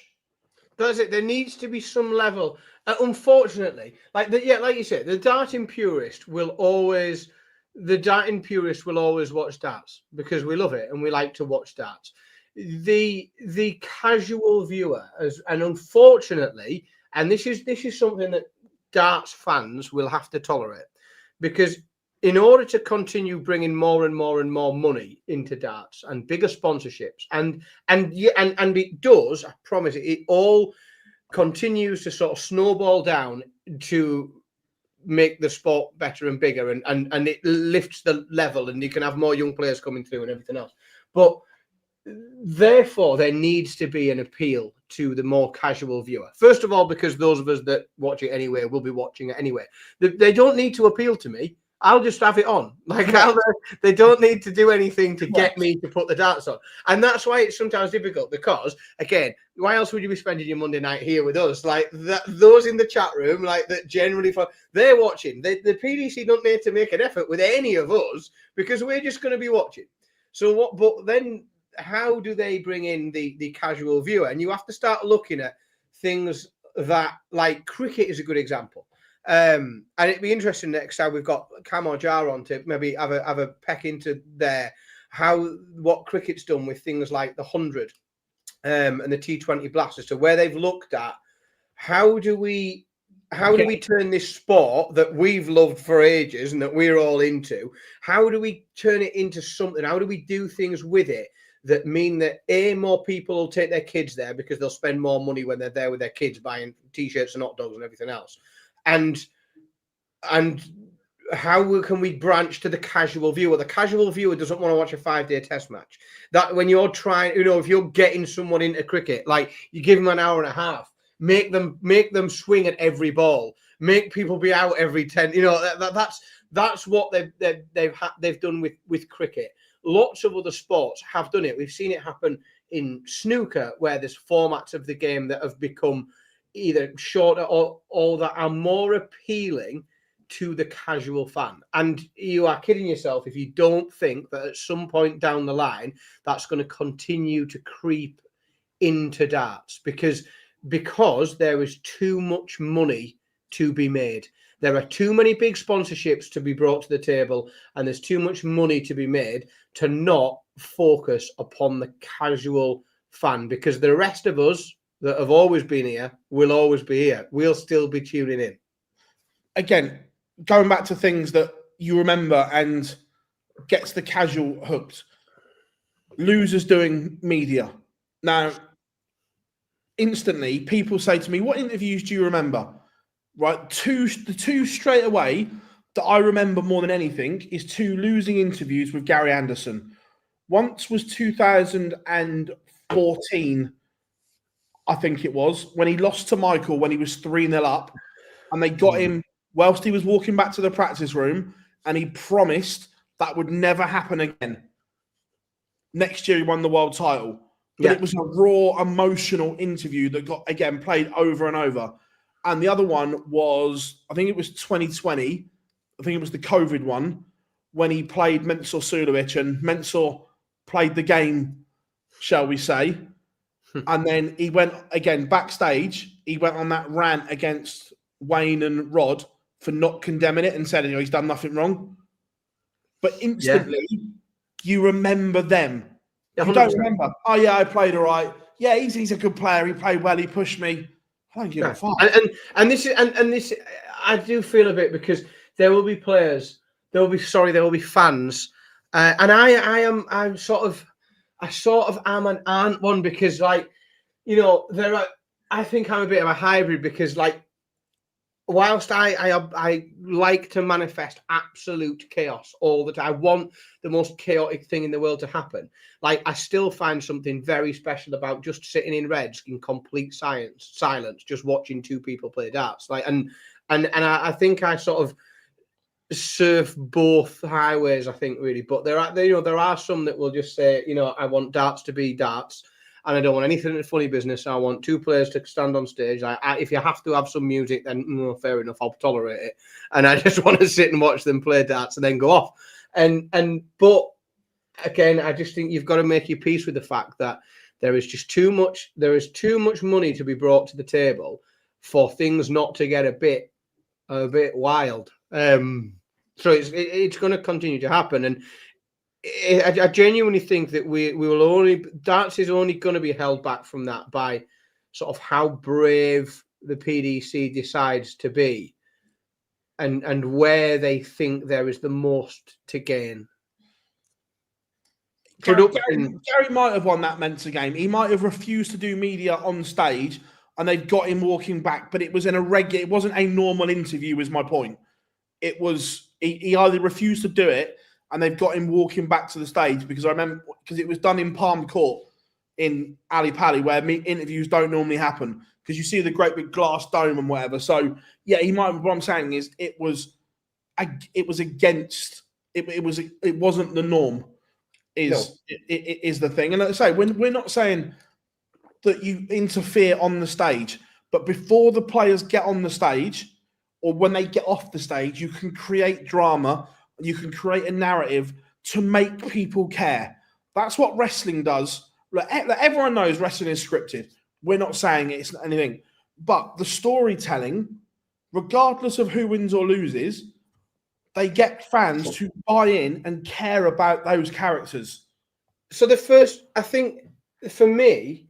That's it. There needs to be some level. Unfortunately, like you said, the darting purist will always the darting purists will always watch darts because we love it and we like to watch darts. The casual viewer, and unfortunately, and this is something that darts fans will have to tolerate, because in order to continue bringing more and more and more money into darts and bigger sponsorships, and it does, I promise it all continues to sort of snowball down to make the sport better and bigger, and it lifts the level, and you can have more young players coming through and everything else. But therefore, there needs to be an appeal to the more casual viewer. First of all, because those of us that watch it anyway will be watching it anyway. They don't need to appeal to me. I'll just have it on. Like, they don't need to do anything to get me to put the darts on. And that's why it's sometimes difficult, because, again, why else would you be spending your Monday night here with us? Like, those in the chat room, like, that generally, they're watching. The PDC don't need to make an effort with any of us, because we're just going to be watching. So what? But then, how do they bring in the casual viewer? And you have to start looking at things that, like, cricket is a good example. And it'd be interesting next time we've got Cam or Jar on to maybe have a peek into what cricket's done with things like the 100 and the T20 Blasters, to where they've looked at how do we turn this sport that we've loved for ages and that we're all into, how do we turn it into something? How do we do things with it that mean that more people will take their kids there because they'll spend more money when they're there with their kids buying T-shirts and hot dogs and everything else? And how can we branch to the casual viewer? The casual viewer doesn't want to watch a 5-day test match. That when you're trying, if you're getting someone into cricket, like, you give them an hour and a half, make them swing at every ball, make people be out every 10. That's what they've done with cricket. Lots of other sports have done it. We've seen it happen in snooker, where there's formats of the game that have become either shorter or that are more appealing to the casual fan. And you are kidding yourself if you don't think that at some point down the line that's going to continue to creep into darts, because there is too much money to be made. There are too many big sponsorships to be brought to the table, and there's too much money to be made to not focus upon the casual fan, because the rest of us that have always been here will always be here. We'll still be tuning in. Again, going back to things that you remember and gets the casual hooked. Losers doing media. Now, instantly, people say to me, what interviews do you remember? Right, the two straight away that I remember more than anything is 2 losing interviews with Gary Anderson. Once was 2014, I think it was, when he lost to Michael when he was 3-0 up, and they got him whilst he was walking back to the practice room, and he promised that would never happen again. Next year, he won the world title. But it was a raw, emotional interview that got, again, played over and over. And the other one was, I think it was 2020. I think it was the COVID one, when he played Mensur Suljovic, and Mensur played the game, shall we say. And then he went, again, backstage, he went on that rant against Wayne and Rod for not condemning it and said, he's done nothing wrong. But instantly, you remember them. You don't remember, oh, yeah, I played all right. Yeah, he's a good player. He played well. He pushed me. I don't give a fuck. And this, I do feel a bit, because there will be players, there will be fans. And I sort of am and aren't one, because, like, I think I'm a bit of a hybrid, because, like, whilst I like to manifest absolute chaos all the time, I want the most chaotic thing in the world to happen. Like, I still find something very special about just sitting in Reds in complete silence, just watching 2 people play darts. Like, and I think I sort of surf both highways, I think, really. But there are some that will just say, I want darts to be darts, and I don't want anything in the funny business. I want 2 players to stand on stage. If you have to have some music, then fair enough, I'll tolerate it. And I just want to sit and watch them play darts and then go off. But again, I just think you've got to make your peace with the fact that there is too much money to be brought to the table for things not to get a bit wild. So it's going to continue to happen, and I genuinely think that we will only darts is only going to be held back from that by sort of how brave the PDC decides to be, and where they think there is the most to gain. Gary might have won that Mensa game. He might have refused to do media on stage, and they've got him walking back. But it was it wasn't a normal interview. Was my point. It was he either refused to do it, and they've got him walking back to the stage, because I remember it was done in Palm Court in Ali Pali, where interviews don't normally happen, because you see the great big glass dome and whatever. So yeah, he might. What I'm saying is it wasn't the norm. Is the thing. And like I say, we're not saying that you interfere on the stage, but before the players get on the stage, or when they get off the stage, you can create drama, you can create a narrative to make people care. That's what wrestling does. Everyone knows wrestling is scripted. We're not saying it's anything, but the storytelling, regardless of who wins or loses, they get fans to buy in and care about those characters. So I think for me,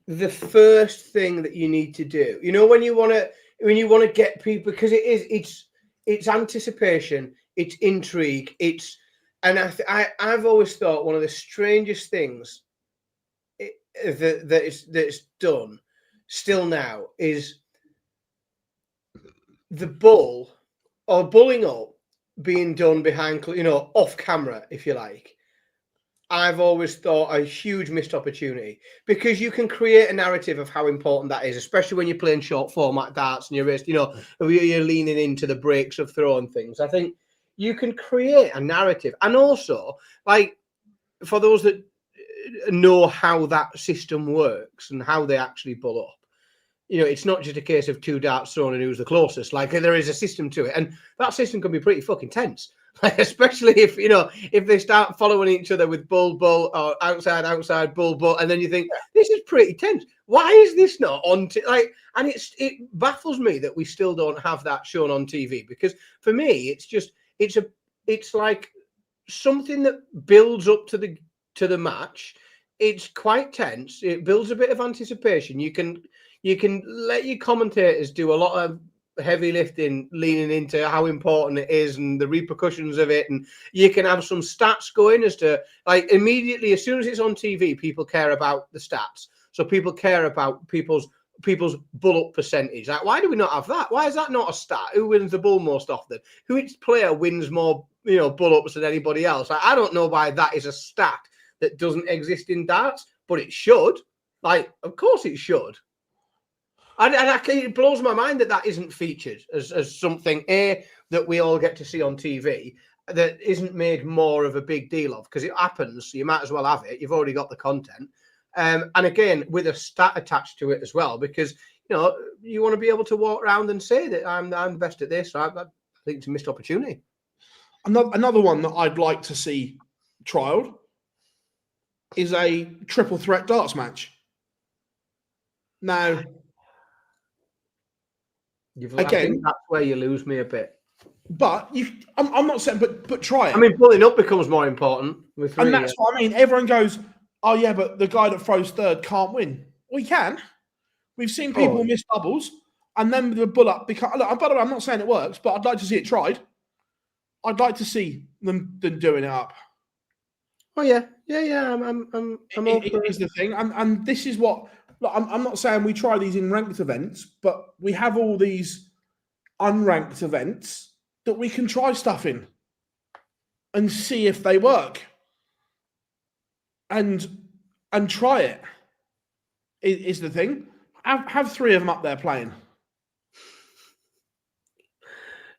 the first thing that you need to do, when you want to get people, because it's anticipation, it's intrigue, I've always thought one of the strangest things that's done still now is the bulling up being done behind, off camera, if you like. I've always thought a huge missed opportunity, because you can create a narrative of how important that is, especially when you're playing short format darts and you're leaning into the breaks of throwing things. I think you can create a narrative, and also, like, for those that know how that system works and how they actually bull up, it's not just a case of two darts thrown and who's the closest. Like, there is a system to it, and that system can be pretty fucking tense. Like, especially if they start following each other with bull or outside bull, and then you think this is pretty tense. Why is this not on? And it baffles me that we still don't have that shown on TV, because for me it's like something that builds up to the match. It's quite tense. It builds a bit of anticipation. You can let your commentators do a lot of heavy lifting, leaning into how important it is and the repercussions of it, and you can have some stats going as to, like, immediately as soon as it's on TV, people care about the stats. So people care about people's bull up percentage. Like, why do we not have that? Why is that not a stat? Who wins the bull most often? Which player wins more, bull ups than anybody else? Like, I don't know why that is a stat that doesn't exist in darts, but it should. Like, of course it should. And it blows my mind that isn't featured as something that we all get to see on TV, that isn't made more of a big deal of, because it happens. So you might as well have it. You've already got the content, and again with a stat attached to it as well, because you want to be able to walk around and say that I'm the best at this. I think it's a missed opportunity. Another one that I'd like to see trialed is a triple threat darts match. Now, I think that's where you lose me a bit. But I'm not saying, but try it. I mean, pulling up becomes more important with three. And that's what I mean. Everyone goes, oh yeah, but the guy that throws third can't win. Well, he can. We've seen people miss doubles, and then the bull up become. Look, by the way, I'm not saying it works, but I'd like to see it tried. I'd like to see them doing it up. Oh yeah. I'm it is the thing, and this is what. Look, I'm not saying we try these in ranked events, but we have all these unranked events that we can try stuff in and see if they work, and try it. Is the thing. Have three of them up there playing.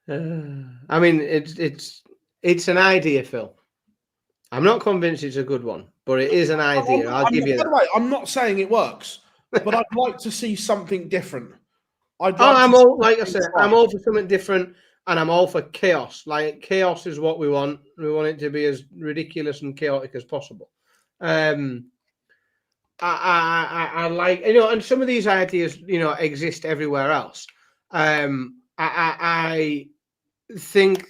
I mean, it's an idea, Phil. I'm not convinced it's a good one, but it is an idea. I'll give you that. By the way, I'm not saying it works, but I'd like to see something different. Like I said, I'm all for something different, and I'm all for chaos. Like, chaos is what we want. We want it to be as ridiculous and chaotic as possible. I like, and some of these ideas, exist everywhere else. I think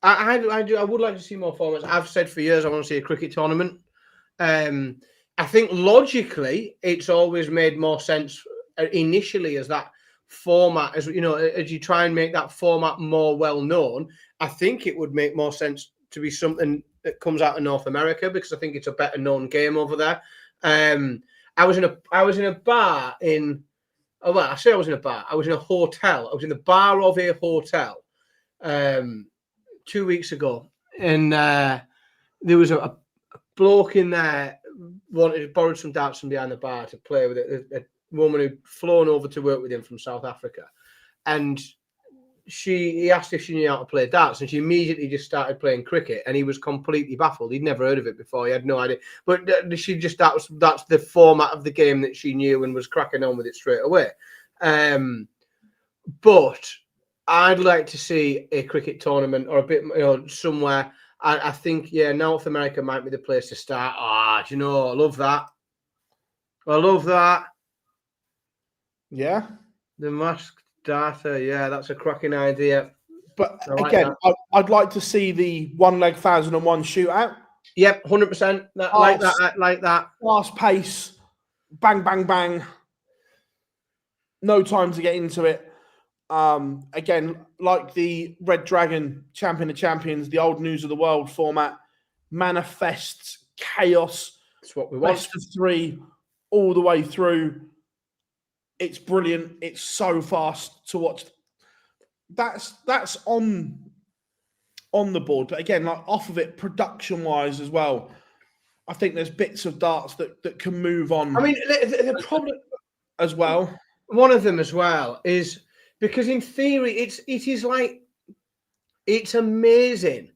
I would like to see more formats. I've said for years I want to see a cricket tournament. I think logically it's always made more sense initially as that format, as you know, as you try and make that format more well known. I think it would make more sense to be something that comes out of North America, because I think it's a better known game over there. I was in a bar in. Oh, well, I say I was in a bar. I was in a hotel. I was in the bar of a hotel 2 weeks ago, and there was a bloke in there wanted to borrow some darts from behind the bar to play with it. A woman who'd flown over to work with him from South Africa, and he asked if she knew how to play darts, and she immediately just started playing cricket, and he was completely baffled. He'd never heard of it before. He had no idea. But that's the format of the game that she knew, and was cracking on with it straight away. But I'd like to see a cricket tournament or a bit, somewhere. I think, North America might be the place to start. Do you know, I love that. I love that. Yeah. The masked data, that's a cracking idea. But again, I'd like to see the 1 leg 1001 shootout. Yep, 100%. Like that. Fast pace, bang, bang, bang. No time to get into it. Again, like the Red Dragon Champion of Champions, the old News of the World format, manifests chaos. That's what we want. Best of 3 all the way through. It's brilliant. It's so fast to watch. That's on the board. But again, like off of it, production-wise as well, I think there's bits of darts that can move on. I mean, the problem as well. One of them as well is because in theory, it's amazing.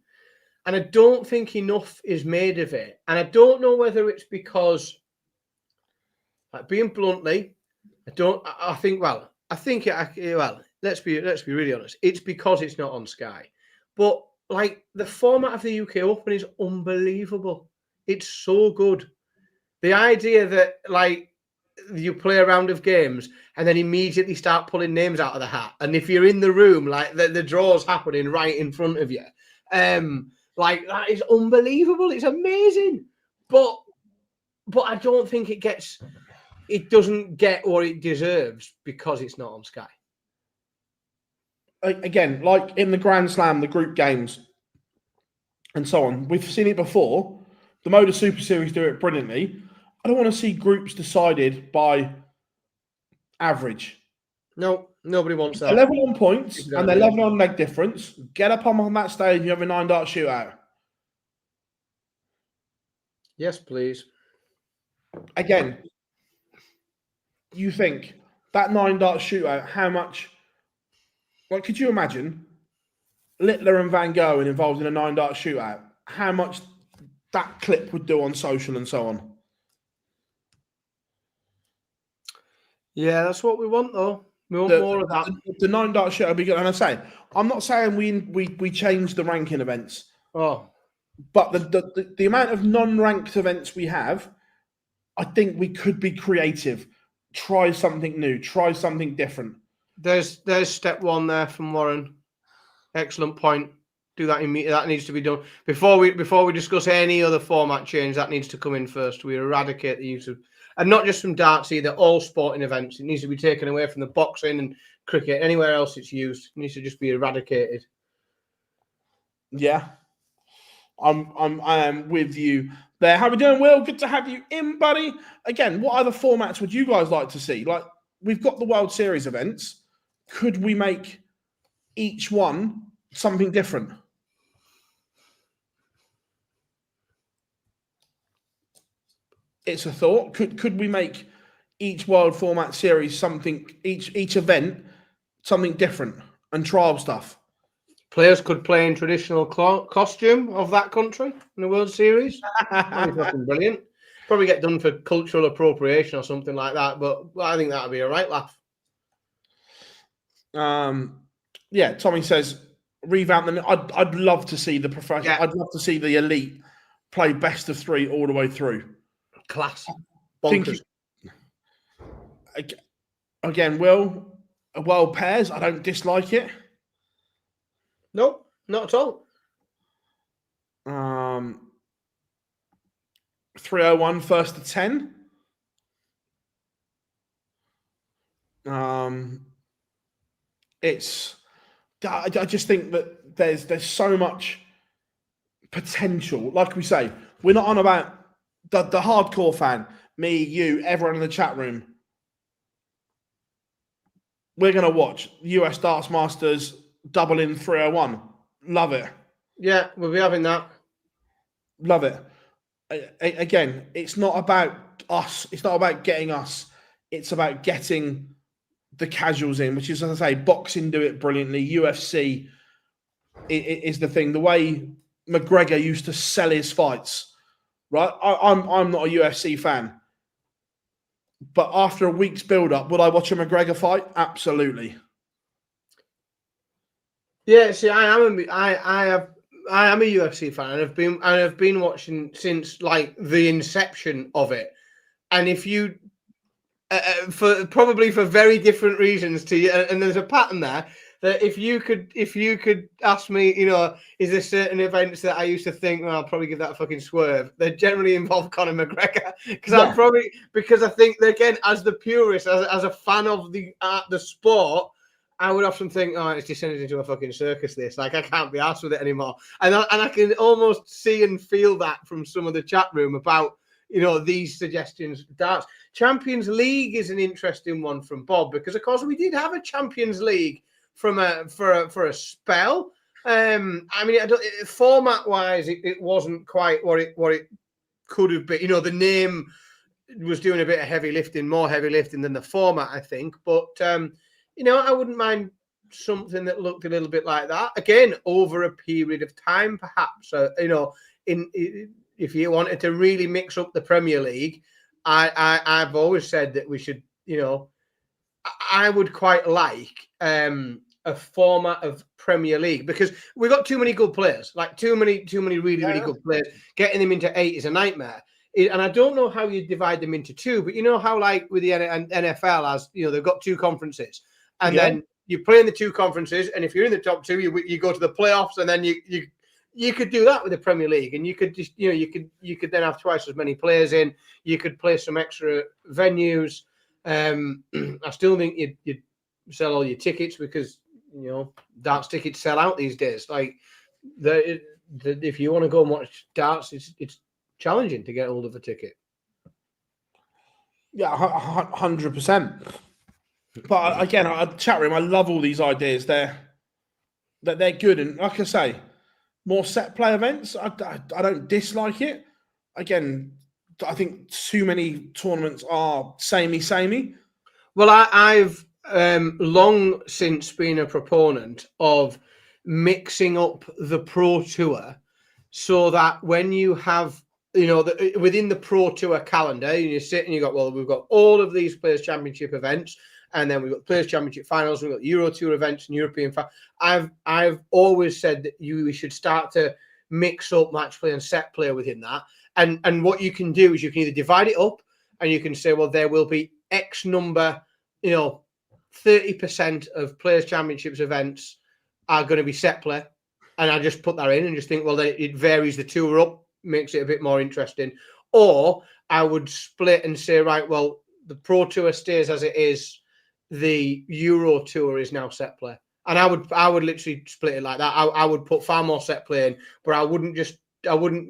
And I don't think enough is made of it. And I don't know whether it's because, like, being bluntly, let's be really honest. It's because it's not on Sky. But like the format of the UK Open is unbelievable. It's so good. The idea that like you play a round of games and then immediately start pulling names out of the hat, and if you're in the room, like the draw's happening right in front of you, like that is unbelievable. It's amazing. But I don't think it doesn't get what it deserves because it's not on Sky. Again, like in the Grand Slam, the group games, and so on, we've seen it before. The Moda Super Series do it brilliantly. I don't want to see groups decided by average. No, nobody wants that. They're level on points and they're level on leg difference. Get up on that stage and you have a 9-dart shootout. Yes, please. Again, you think that 9-dart shootout, how much... Like, could you imagine Littler and Van Gogh involved in a 9-dart shootout? How much that clip would do on social and so on? Yeah, that's what we want, though. We want more of that. The 9-dart shootout would be good. And I say, I'm not saying we change the ranking events. Oh, but the amount of non-ranked events we have, I think we could be creative. Try something new. Try something different. There's step 1 there from Warren. Excellent point. Do that immediately. That needs to be done before we discuss any other format change. That needs to come in first. We eradicate the use of, and not just from darts either, all sporting events. It needs to be taken away from the boxing and cricket. Anywhere else it's used, it needs to just be eradicated. Yeah, I am with you there. How are we doing, Will? Good to have you in, buddy. Again, what other formats would you guys like to see? Like, we've got the World Series events. Could we make each one something different? It's a thought. Could we make each World Format Series something, each event something different and trial stuff? Players could play in traditional costume of that country in the World Series. That'd be fucking brilliant. Probably get done for cultural appropriation or something like that, but I think that would be a right laugh. Yeah, Tommy says revamp them. I'd love to see the professional. Yeah. I'd love to see the elite play best of 3 all the way through. Class. Bonkers. Again, Will, a world pairs. I don't dislike it. No, not at all. 301 first to 10. I just think that there's so much potential. Like we say, we're not on about the hardcore fan, me, you, everyone in the chat room. We're going to watch US Darts Masters double in 301. Love it. Yeah, we'll be having that. Love it. Again, it's not about us. It's not about getting us. It's about getting the casuals in, which is, as I say, boxing do it brilliantly. UFC is the thing. The way McGregor used to sell his fights, right? I'm not a UFC fan, but after a week's build-up, would I watch a McGregor fight? Absolutely. Yeah, see, I am a UFC fan, and I've been watching since like the inception of it. And if you, for very different reasons to you, and there's a pattern there. That if you could ask me, you know, is there certain events that I used to think, well, I'll probably give that a fucking swerve? They generally involve Conor McGregor because I think that, again, as the purist, as a fan of the sport, I would often think, oh, it's descended into a fucking circus. This, like, I can't be arsed with it anymore. And I can almost see and feel that from some of the chat room about, you know, these suggestions. Darts Champions League is an interesting one from Bob because, of course, we did have a Champions League for a spell. I mean, format wise, it wasn't quite what it could have been. You know, the name was doing a bit of more heavy lifting than the format, I think. But you know, I wouldn't mind something that looked a little bit like that again over a period of time, perhaps. You know, if you wanted to really mix up the Premier League, I've always said that we should, you know, I would quite like a format of Premier League because we've got too many good players, like too many really good players. Getting them into 8 is a nightmare. And I don't know how you divide them into 2, but you know how, like with the NFL, as you know, they've got 2 conferences, and then you play in the 2 conferences, and if you're in the top 2, you go to the playoffs, and then you could do that with the Premier League, and you could just, you know, you could then have twice as many players in. You could play some extra venues. I still think you'd sell all your tickets because, you know, darts tickets sell out these days. Like, if you want to go and watch darts, it's challenging to get hold of a ticket. Yeah, 100%. But again, chat room, I love all these ideas. They're good, and like I say, more set play events. I don't dislike it. Again, I think too many tournaments are samey. Well, I've long since been a proponent of mixing up the Pro Tour so that when you have, you know, within the Pro Tour calendar, you sit and you got, well, we've got all of these Players' Championship events, and then we've got Players' Championship finals, we've got Euro Tour events and European. I've always said that we should start to mix up match play and set play within that. And what you can do is you can either divide it up and you can say, well, there will be X number, you know, 30% of Players' Championships events are going to be set play. And I just put that in and just think, well, then it varies the tour up, makes it a bit more interesting. Or I would split and say, right, well, the Pro Tour stays as it is. The Euro Tour is now set play. And I would literally split it like that. I would put far more set play in, but I wouldn't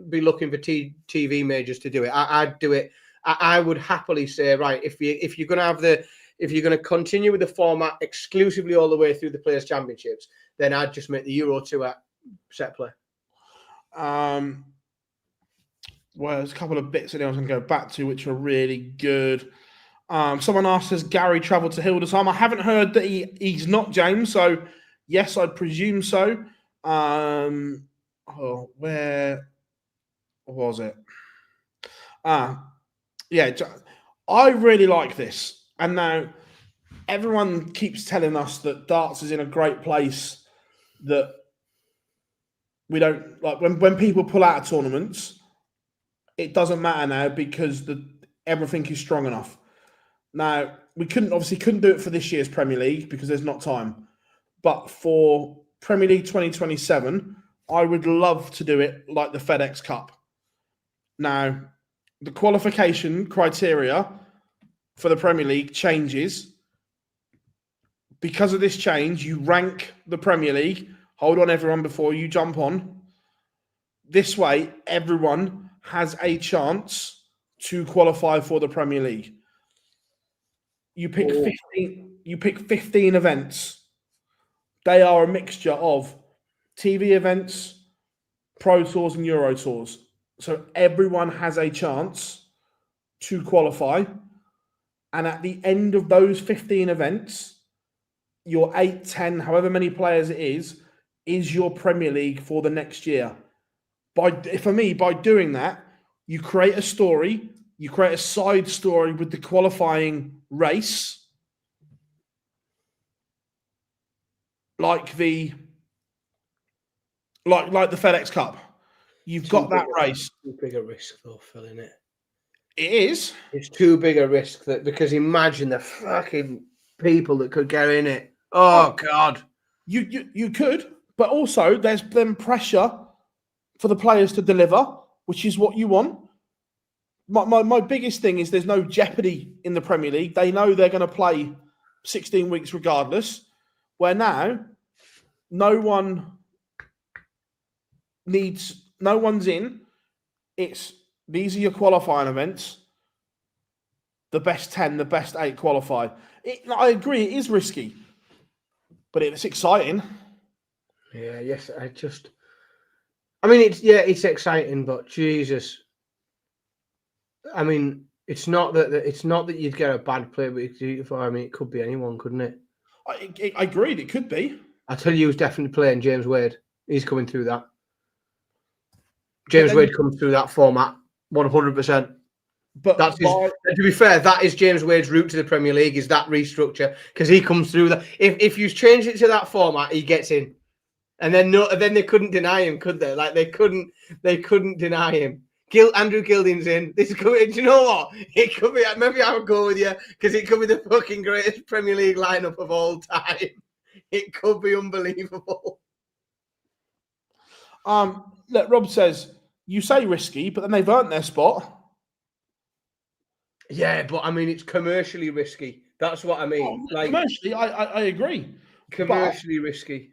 be looking for TV majors to do it. I'd do it. I would happily say, right, if you're going to continue with the format exclusively all the way through the Players' Championships, then I'd just make the Euro Tour set play. Well, there's a couple of bits that I was going to go back to, which are really good. Someone asked, has Gary travelled to Hildesheim? I haven't heard that he's not, James. So, yes, I'd presume so. Where was it? Yeah, I really like this. And now everyone keeps telling us that darts is in a great place, that we don't like when people pull out of tournaments, it doesn't matter now because everything is strong enough. Now, we couldn't do it for this year's Premier League because there's not time. But for Premier League 2027, I would love to do it like the FedEx Cup. Now, the qualification criteria for the Premier League changes. Because of this change, you rank the Premier League. Hold on, everyone, before you jump on. This way, everyone has a chance to qualify for the Premier League. You pick 15. You pick 15 events. They are a mixture of TV events, Pro Tours, and Euro Tours. So everyone has a chance to qualify. And at the end of those 15 events, your 8, 10, however many players it is your Premier League for the next year. By doing that, you create a story, you create a side story with the qualifying race, like the FedEx Cup. You've got that race. Too big a risk, though, Phil, isn't it? It is. It's too big a risk because imagine the fucking people that could get in it. Oh God. You could, but also there's then pressure for the players to deliver, which is what you want. My biggest thing is there's no jeopardy in the Premier League. They know they're going to play 16 weeks regardless. Where now, no one's in. These are your qualifying events. The best 10, the best 8 qualify. I agree, it is risky, but it's exciting. Yeah, yes. I mean, it's exciting, but Jesus. I mean, it's not that you'd get a bad player, but I mean, it could be anyone, couldn't it? I agreed, it could be. I tell you, who's definitely playing James Wade. He's coming through that. James Wade comes through that format 100%. But that's to be fair, that is James Wade's route to the Premier League, is that restructure, because he comes through that. If you change it to that format, he gets in, and then they couldn't deny him, could they? Like they couldn't deny him. Andrew Gilding's in. This could be, do you know what? It could be. Maybe I would go with you because it could be the fucking greatest Premier League lineup of all time. It could be unbelievable. Look, Rob says you say risky, but then they've earned their spot. Yeah, but I mean, it's commercially risky. That's what I mean. Commercially, I agree. Commercially risky,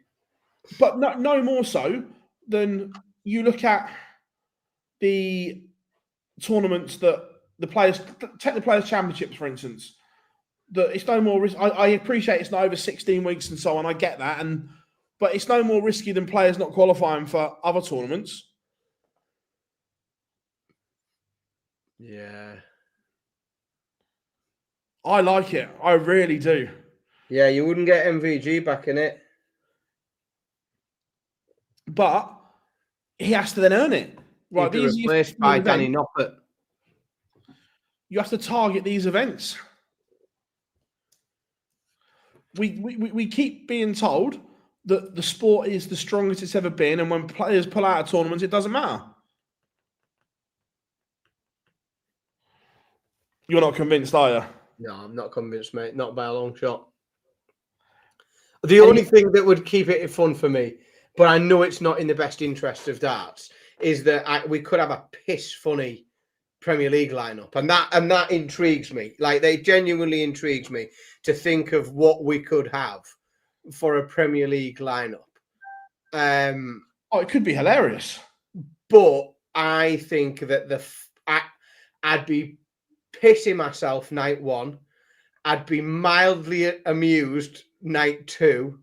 but no more so than you look at the tournaments that the players take the Players' Championships, for instance. That it's no more risk. I appreciate it's not over 16 weeks and so on. I get that, but it's no more risky than players not qualifying for other tournaments. Yeah. I like it. I really do. Yeah, you wouldn't get MVG back in it. But he has to then earn it. Right, these are replaced by Danny Noppert. You have to target these events. We keep being told that the sport is the strongest it's ever been, and when players pull out of tournaments, it doesn't matter. You're not convinced, are you? No, I'm not convinced, mate. Not by a long shot. The only thing that would keep it fun for me, but I know it's not in the best interest of darts, is that we could have a piss funny Premier League lineup, and that intrigues me. Like, they genuinely intrigues me to think of what we could have for a Premier League lineup. It could be hilarious, but I think that I'd be pissing myself night 1. I'd be mildly amused night 2.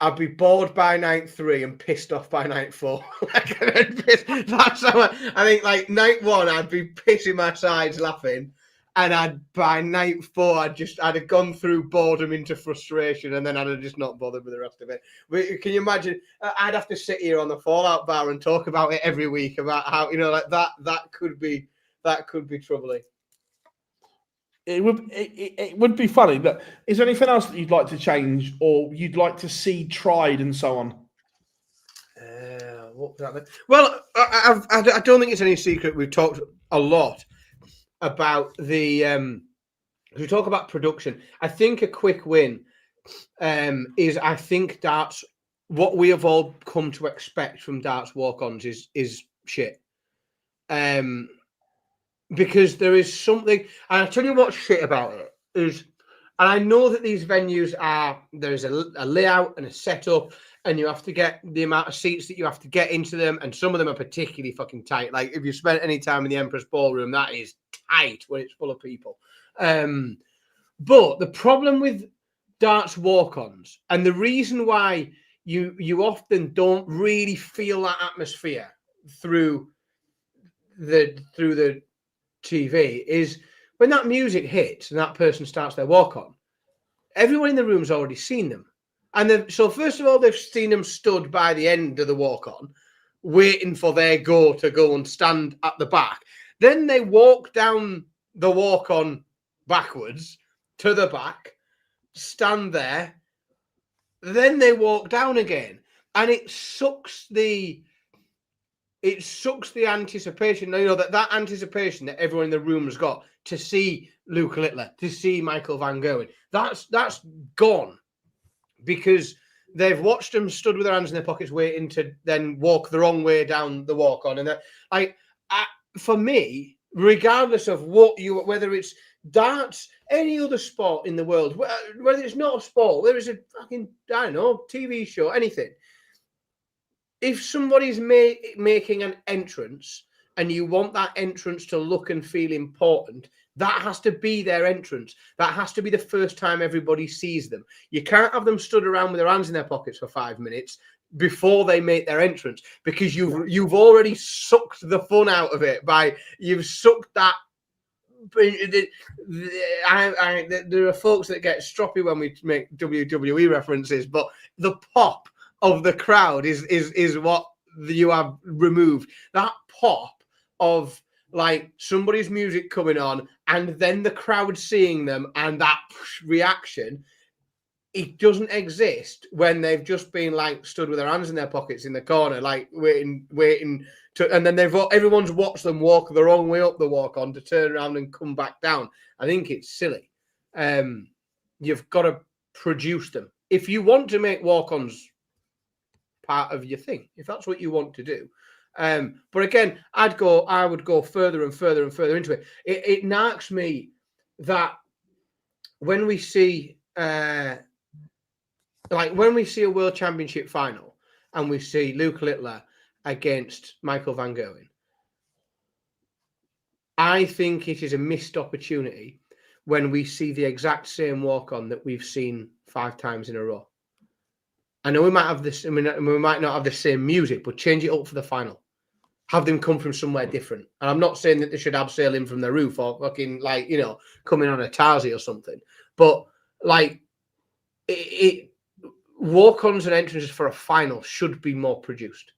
I'd be bored by night 3 and pissed off by night 4. That's how I think. Like, night 1, I'd be pissing my sides laughing, and by night 4, I'd have gone through boredom into frustration, and then I'd have just not bothered with the rest of it. But can you imagine? I'd have to sit here on the Fallout bar and talk about it every week about how, like that could be troubling. It would be funny, but is there anything else that you'd like to change or you'd like to see tried and so on? What was that? Well, I don't think it's any secret. We've talked a lot about we talk about production. I think a quick win is, I think darts what we have all come to expect from darts walk-ons is shit. Because there is something, and I tell you what's shit about it is, and I know that these venues there's a layout and a setup, and you have to get the amount of seats that you have to get into them, and some of them are particularly fucking tight. Like if you spent any time in the Empress Ballroom, that is tight when it's full of people. But the problem with darts walk-ons, and the reason why you often don't really feel that atmosphere through the TV, is when that music hits and that person starts their walk-on, everyone in the room's already seen them. And so first of all, they've seen them stood by the end of the walk-on, waiting for their go to go and stand at the back. Then they walk down the walk-on backwards to the back, stand there, then they walk down again. And it sucks the anticipation, that anticipation that everyone in the room has got to see Luke Littler, to see Michael Van Gerwen. That's gone because they've watched them stood with their hands in their pockets waiting to then walk the wrong way down the walk-on. And for me, regardless of whether it's darts, any other sport in the world, whether it's not a sport, whether it's a fucking, I don't know, TV show, anything, if somebody's making an entrance and you want that entrance to look and feel important, that has to be their entrance. That has to be the first time everybody sees them. You can't have them stood around with their hands in their pockets for 5 minutes before they make their entrance, because you've already sucked the fun out of it you've sucked that. There are folks that get stroppy when we make WWE references, but the pop of the crowd is what you have removed. That pop of like somebody's music coming on and then the crowd seeing them and that reaction, it doesn't exist when they've just been like stood with their hands in their pockets in the corner, like waiting to, and then everyone's watched them walk the wrong way up the walk-on to turn around and come back down. I think it's silly. You've got to produce them if you want to make walk-ons part of your thing, if that's what you want to do. But again, I would go further and further and further into it. It narks me that when we see when we see a World Championship final and we see Luke Littler against Michael Van Gerwen, I think it is a missed opportunity when we see the exact same walk-on that we've seen 5 times in a row. I know we might have this, we might not have the same music, but change it up for the final. Have them come from somewhere different. And I'm not saying that they should abseil in from the roof or fucking coming on a Tarzi or something. But walk-ons and entrances for a final should be more produced.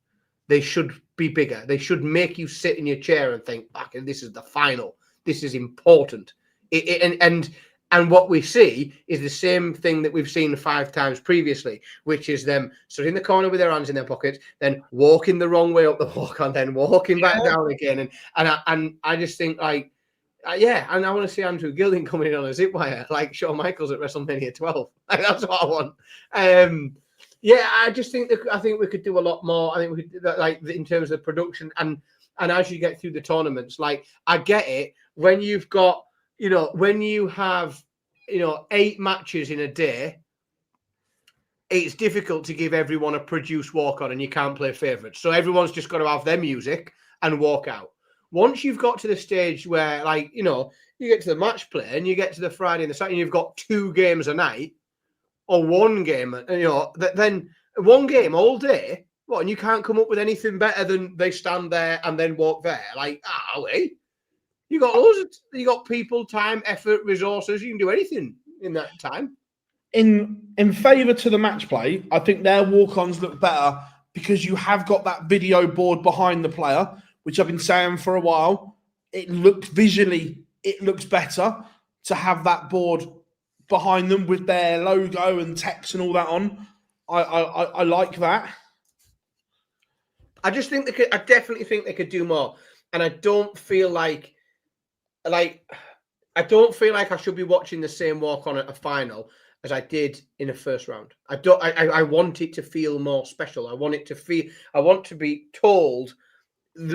They should be bigger. They should make you sit in your chair and think, "Fuck, this is the final. This is important." And what we see is the same thing that we've seen 5 times previously, which is them stood in the corner with their hands in their pockets, then walking the wrong way up the walk-on, then walking back down again. And I just think and I want to see Andrew Gilding coming in on a zip wire like Shawn Michaels at WrestleMania 12. That's what I want. I just think I think we could do a lot more. I think we could in terms of production and as you get through the tournaments, I get it when you've got. When you have, 8 matches in a day, it's difficult to give everyone a produced walk-on and you can't play favourites. So everyone's just got to have their music and walk out. Once you've got to the stage where, you get to the match play and you get to the Friday and the Saturday and you've got 2 games a night or 1 game, then 1 game all day, and you can't come up with anything better than they stand there and then walk there. Wait. You got people, time, effort, resources. You can do anything in that time. In favour to the match play, I think their walk-ons look better because you have got that video board behind the player, which I've been saying for a while. It looks better to have that board behind them with their logo and text and all that on. I like that. I just think they could. I definitely think they could do more, and I don't feel like I don't feel like I should be watching the same walk on at a final as I did in a first round. I want it to feel more special. I want to be told.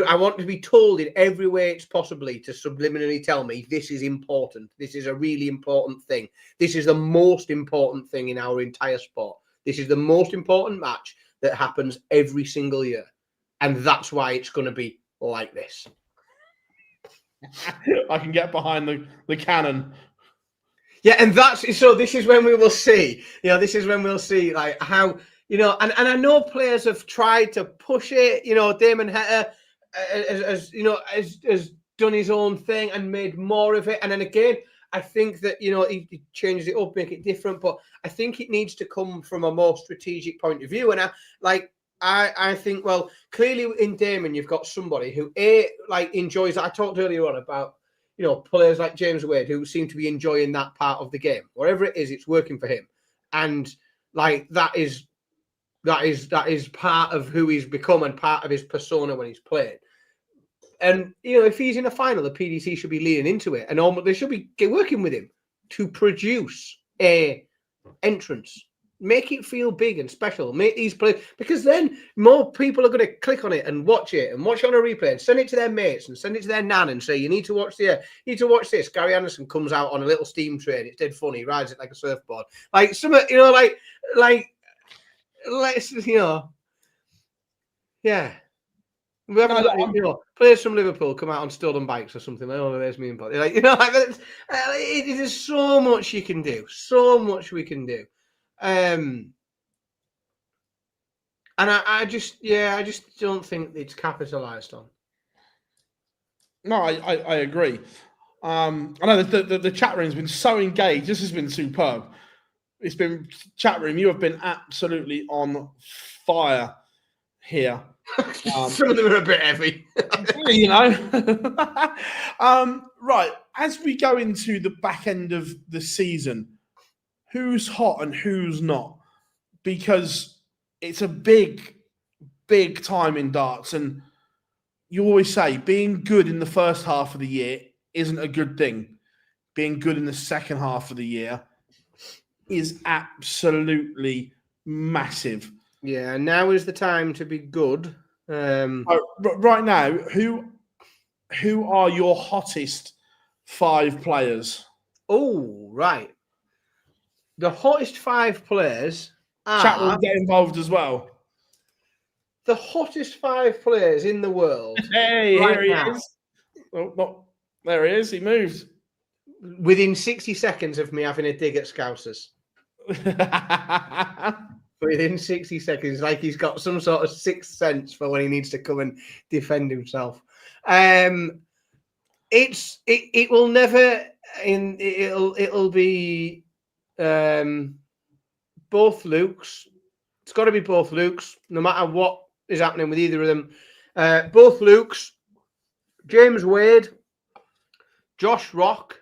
I want to be told in every way it's possibly to subliminally tell me this is important. This is a really important thing. This is the most important thing in our entire sport. This is the most important match that happens every single year. And that's why it's going to be like this. I can get behind the cannon. Yeah, and this is when we will see, this is when we'll see like how, and I know players have tried to push it, Damon Heta has done his own thing and made more of it. And then again, I think that, he changes it up, make it different, but I think it needs to come from a more strategic point of view. And I think, well, clearly in Damon, you've got somebody who enjoys. I talked earlier on about, players like James Wade who seem to be enjoying that part of the game. Whatever it is, it's working for him. And that is part of who he's become and part of his persona when he's playing. And, if he's in a final, the PDC should be leaning into it. And they should be working with him to produce a entrance. Make it feel big and special. Make these players, because then more people are going to click on it and watch it on a replay and send it to their mates and send it to their nan and say, you need to watch this. Gary Anderson comes out on a little steam train. It's dead funny. He rides it like a surfboard. Let's, yeah. We haven't players from Liverpool come out on stolen bikes or something. There's me and Buddy. There's so much you can do. So much we can do. And I just don't think it's capitalized on. No, I agree. I know the chat room's been so engaged. This has been superb. It's been chat room. You have been absolutely on fire here. Some of them are a bit heavy, Right, as we go into the back end of the season, who's hot and who's not? Because it's a big time in darts, and you always say being good in the first half of the year isn't a good thing. Being good in the second half of the year is absolutely massive. Yeah, now is the time to be good. Right now, who are your hottest 5 players? Oh, right. The hottest 5 players are... Chat will get involved as well. The hottest 5 players in the world. Hey, here he is. Oh, no. There he is. He moved. Within 60 seconds of me having a dig at Scousers. Within 60 seconds, like he's got some sort of sixth sense for when he needs to come and defend himself. It will never it'll be both Lukes. It's got to be both Lukes, no matter what is happening with either of them. Both Lukes, James Wade, Josh Rock,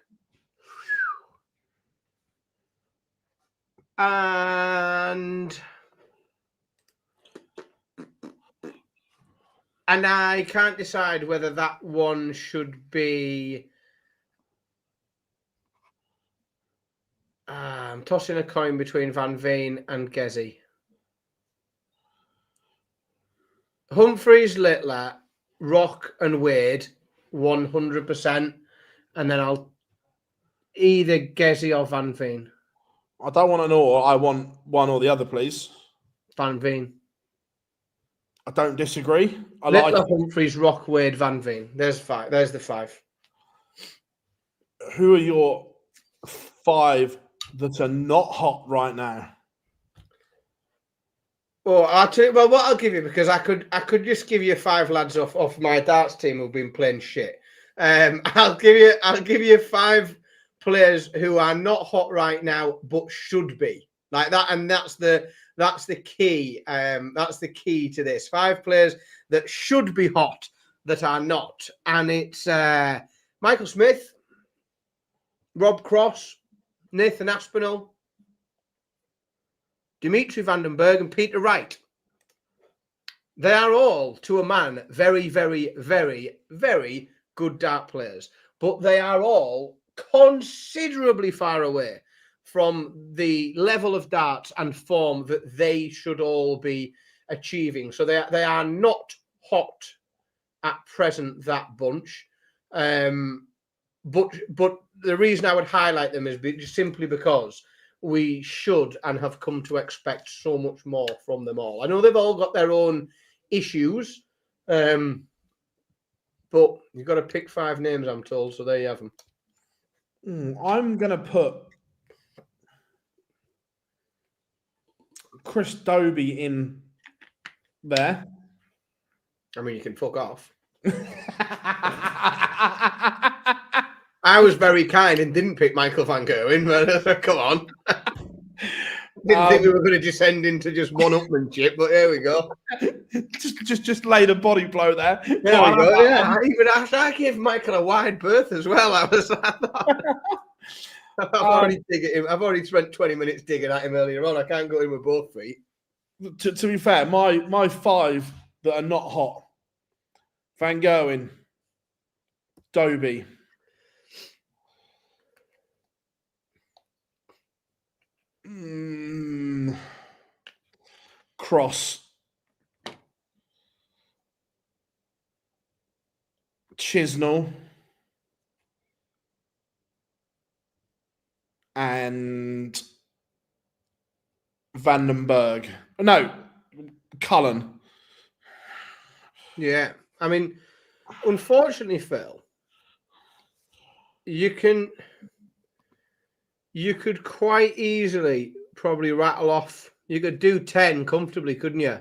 and I can't decide whether that one should be. I'm tossing a coin between Van Veen and Gezi. Humphries, Littler, Rock, and Wade, 100%, and then I'll either Gezi or Van Veen. I don't want an or. I want one or the other, please. Van Veen. I don't disagree. Littler, Humphries, Rock, Wade, Van Veen. There's 5. There's the 5. Who are your 5 that are not hot right now? Well, I'll tell you. Well, what I'll give you, because I could just give you 5 lads off my darts team who've been playing shit. I'll give you 5 players who are not hot right now but should be like that, and that's the key. That's the key to this. 5 players that should be hot that are not, and it's Michael Smith, Rob Cross, Nathan Aspinall, Dimitri Vandenberg, and Peter Wright. They are all, to a man, very, very, very, very good dart players, but they are all considerably far away from the level of darts and form that they should all be achieving. So they are not hot at present, that bunch. But the reason I would highlight them is simply because we should and have come to expect so much more from them all. I know they've all got their own issues, but you've got to pick 5 names, I'm told, so there you have them. I'm going to put Chris Dobie in there. I mean, you can fuck off. I was very kind and didn't pick Michael van Gerwen, but come on. Didn't think we were going to descend into just one-upmanship, but here we go. just laid a body blow there. There we go. Yeah, even after I gave Michael a wide berth as well, I've already spent 20 minutes digging at him earlier on. I can't go in with both feet. To be fair, my 5 that are not hot: Van Gerwen, Dobie, Cross, Chisnell, and Vandenberg. No, Cullen. Yeah, I mean, unfortunately, Phil, you could quite easily probably rattle off. You could do 10 comfortably, couldn't you?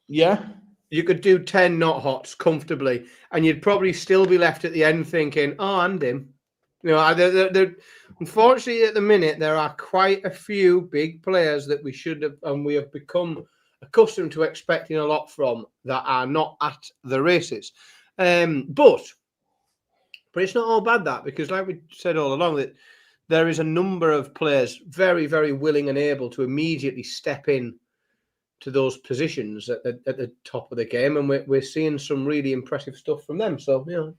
Yeah. You could do 10 not hots comfortably, and you'd probably still be left at the end thinking, oh, and him. You know, unfortunately, at the minute, there are quite a few big players that we should have, and we have become accustomed to expecting a lot from, that are not at the races. But it's not all bad, that, because like we said all along, that there is a number of players very, very willing and able to immediately step in to those positions at the top of the game, and we're seeing some really impressive stuff from them. So, you know,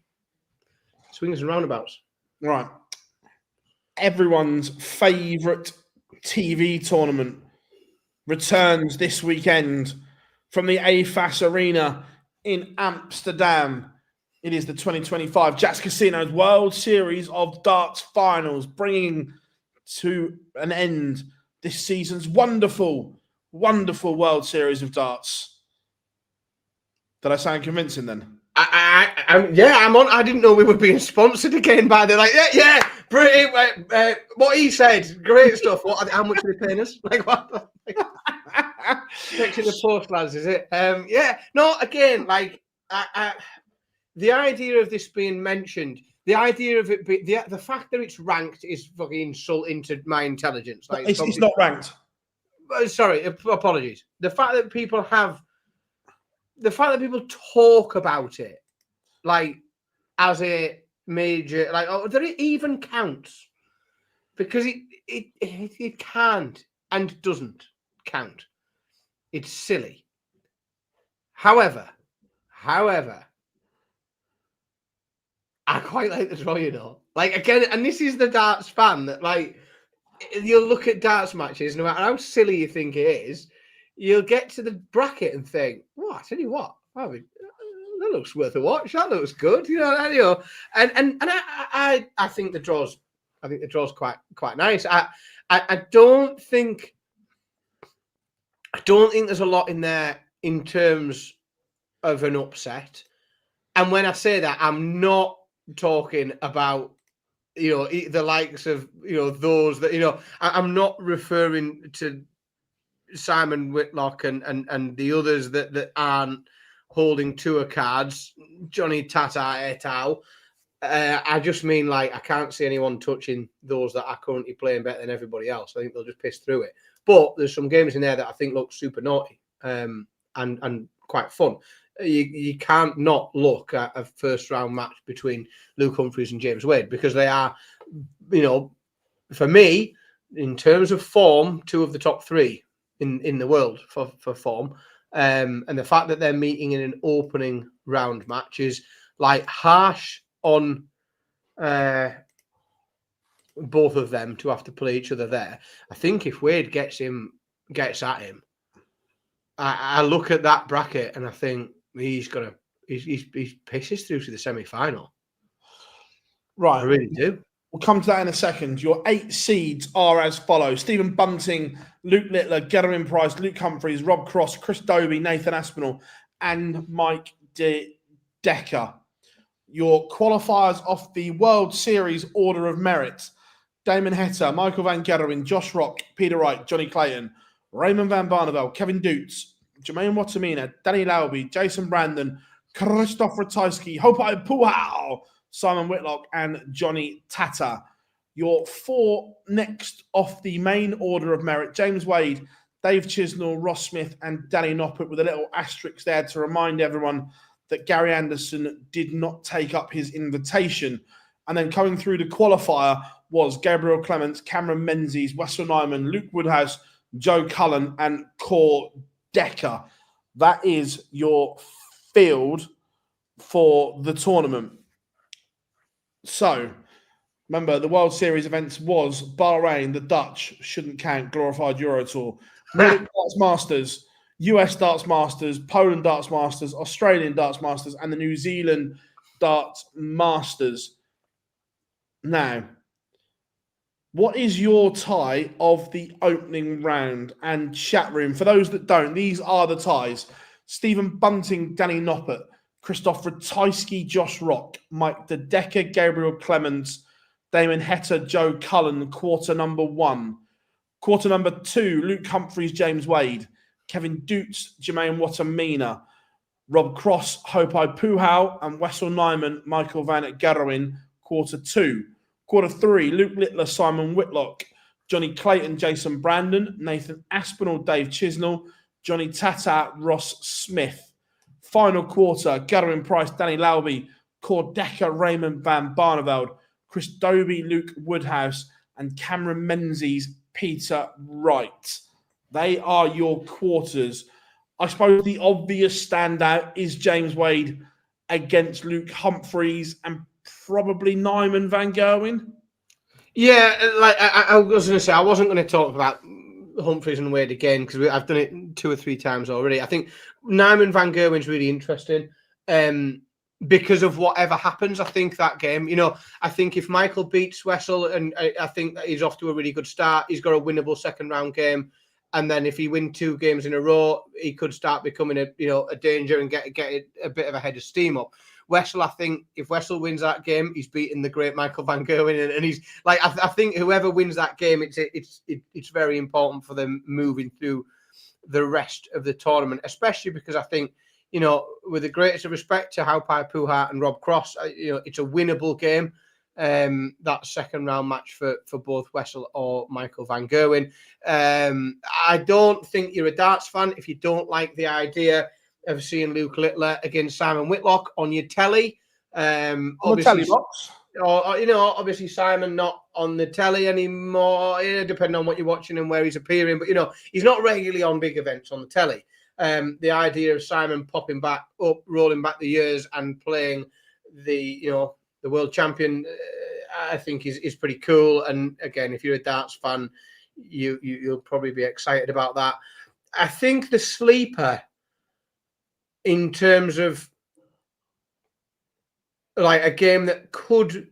swings and roundabouts. Right. Everyone's favourite TV tournament returns this weekend from the AFAS Arena in Amsterdam. It is the 2025 Jacks Casino's World Series of Darts Finals, bringing to an end this season's wonderful World Series of Darts. Did I sound convincing then? I'm on. I didn't know we were being sponsored again by the pretty. What he said, great stuff. How much are they paying us? Like what? Section the post, lads, is it? No. Again, like the idea of this being mentioned, the idea of it, the fact that it's ranked is fucking insulting to my intelligence. Like it's not ranked. Sorry, apologies. The fact that people talk about it like as a major, like, oh, that it even counts, because it can't and doesn't count. It's silly. However, I quite like the draw, you know. Like, again, and this is the darts fan that, like, you'll look at darts matches, no matter how silly you think it is, you'll get to the bracket and think, "Well, I tell you what, that looks worth a watch. That looks good." You know, and I think the draw's quite nice. I don't think there's a lot in there in terms of an upset. And when I say that, I'm not talking about, you know, the likes of, you know, those that, you know, I'm not referring to Simon Whitlock and the others that aren't holding tour cards, Johnny Tata et al. I just mean, like, I can't see anyone touching those that are currently playing better than everybody else. I think they'll just piss through it. But there's some games in there that I think look super naughty and quite fun. You can't not look at a first round match between Luke Humphries and James Wade, because they are, you know, for me, in terms of form, 2 of the top 3 in the world for form. And the fact that they're meeting in an opening round match is, like, harsh on both of them to have to play each other there. I think if Wade gets at him, I look at that bracket and I think he pisses through to the semi-final. Right. I really do. We'll come to that in a second. Your 8 seeds are as follows: Stephen Bunting, Luke Littler, Gerwen Price, Luke Humphries, Rob Cross, Chris Dobie, Nathan Aspinall, and Mike Decker. Your qualifiers off the World Series order of merit: Damon Heta, Michael van Gerwen, Josh Rock, Peter Wright, Johnny Clayton, Raymond van Barneveld, Kevin Dutz, Jermaine Watamina, Danny Lauby, Jason Brandon, Christoph Ratajski, Hopai Puhau, Simon Whitlock, and Johnny Tata. Your 4 next off the main order of merit: James Wade, Dave Chisnell, Ross Smith, and Danny Noppert, with a little asterisk there to remind everyone that Gary Anderson did not take up his invitation. And then coming through the qualifier was Gabriel Clements, Cameron Menzies, Wessel Nyman, Luke Woodhouse, Joe Cullen, and Cor Decker. That is your field for the tournament. So, remember, the World Series events was Bahrain, the Dutch, shouldn't count, glorified Euro Tour, Nordic Darts Masters, US Darts Masters, Poland Darts Masters, Australian Darts Masters, and the New Zealand Darts Masters. Now, what is your tie of the opening round? And chat room, for those that don't, these are the ties: Stephen Bunting, Danny Noppert, Christoph Ratajski, Josh Rock, Mike De Decker, Gabriel Clements, Damon Heta, Joe Cullen, quarter number 1. Quarter number 2, Luke Humphries, James Wade, Kevin Dutz, Jermaine Watamina, Rob Cross, Hopai Puhau, and Wessel Nyman, Michael van Gerwen, quarter 2. Quarter 3, Luke Littler, Simon Whitlock, Johnny Clayton, Jason Brandon, Nathan Aspinall, Dave Chisnell, Johnny Tata, Ross Smith. Final quarter, Gerwen Price, Danny Lauby, Cor Decker, Raymond van Barneveld, Chris Dobie, Luke Woodhouse, and Cameron Menzies, Peter Wright. They are your quarters. I suppose the obvious standout is James Wade against Luke Humphries and probably Nyman van Gerwen. Yeah, like I was going to say, I wasn't going to talk about Humphries and Wade again because I've done it 2 or 3 times already. I think Nyman van Gerwen's really interesting because of whatever happens. I think that game, I think if Michael beats Wessel, and I think that he's off to a really good start, he's got a winnable second round game. And then if he wins 2 games in a row, he could start becoming a danger and get a bit of a head of steam up. Wessel, I think if Wessel wins that game, he's beating the great Michael van Gerwen, and he's like, I think whoever wins that game, it's very important for them moving through the rest of the tournament, especially because I think, with the greatest of respect to Hopai Puhau and Rob Cross, it's a winnable game. That second round match for both Wessel or Michael van Gerwen. I don't think you're a darts fan if you don't like the idea of seeing Luke Littler against Simon Whitlock on your telly. On the telly box. Or, obviously Simon not on the telly anymore, depending on what you're watching and where he's appearing. But, he's not regularly on big events on the telly. The idea of Simon popping back up, rolling back the years and playing the world champion, I think is pretty cool. And again, if you're a darts fan, you'll probably be excited about that. I think the sleeper in terms of like a game that could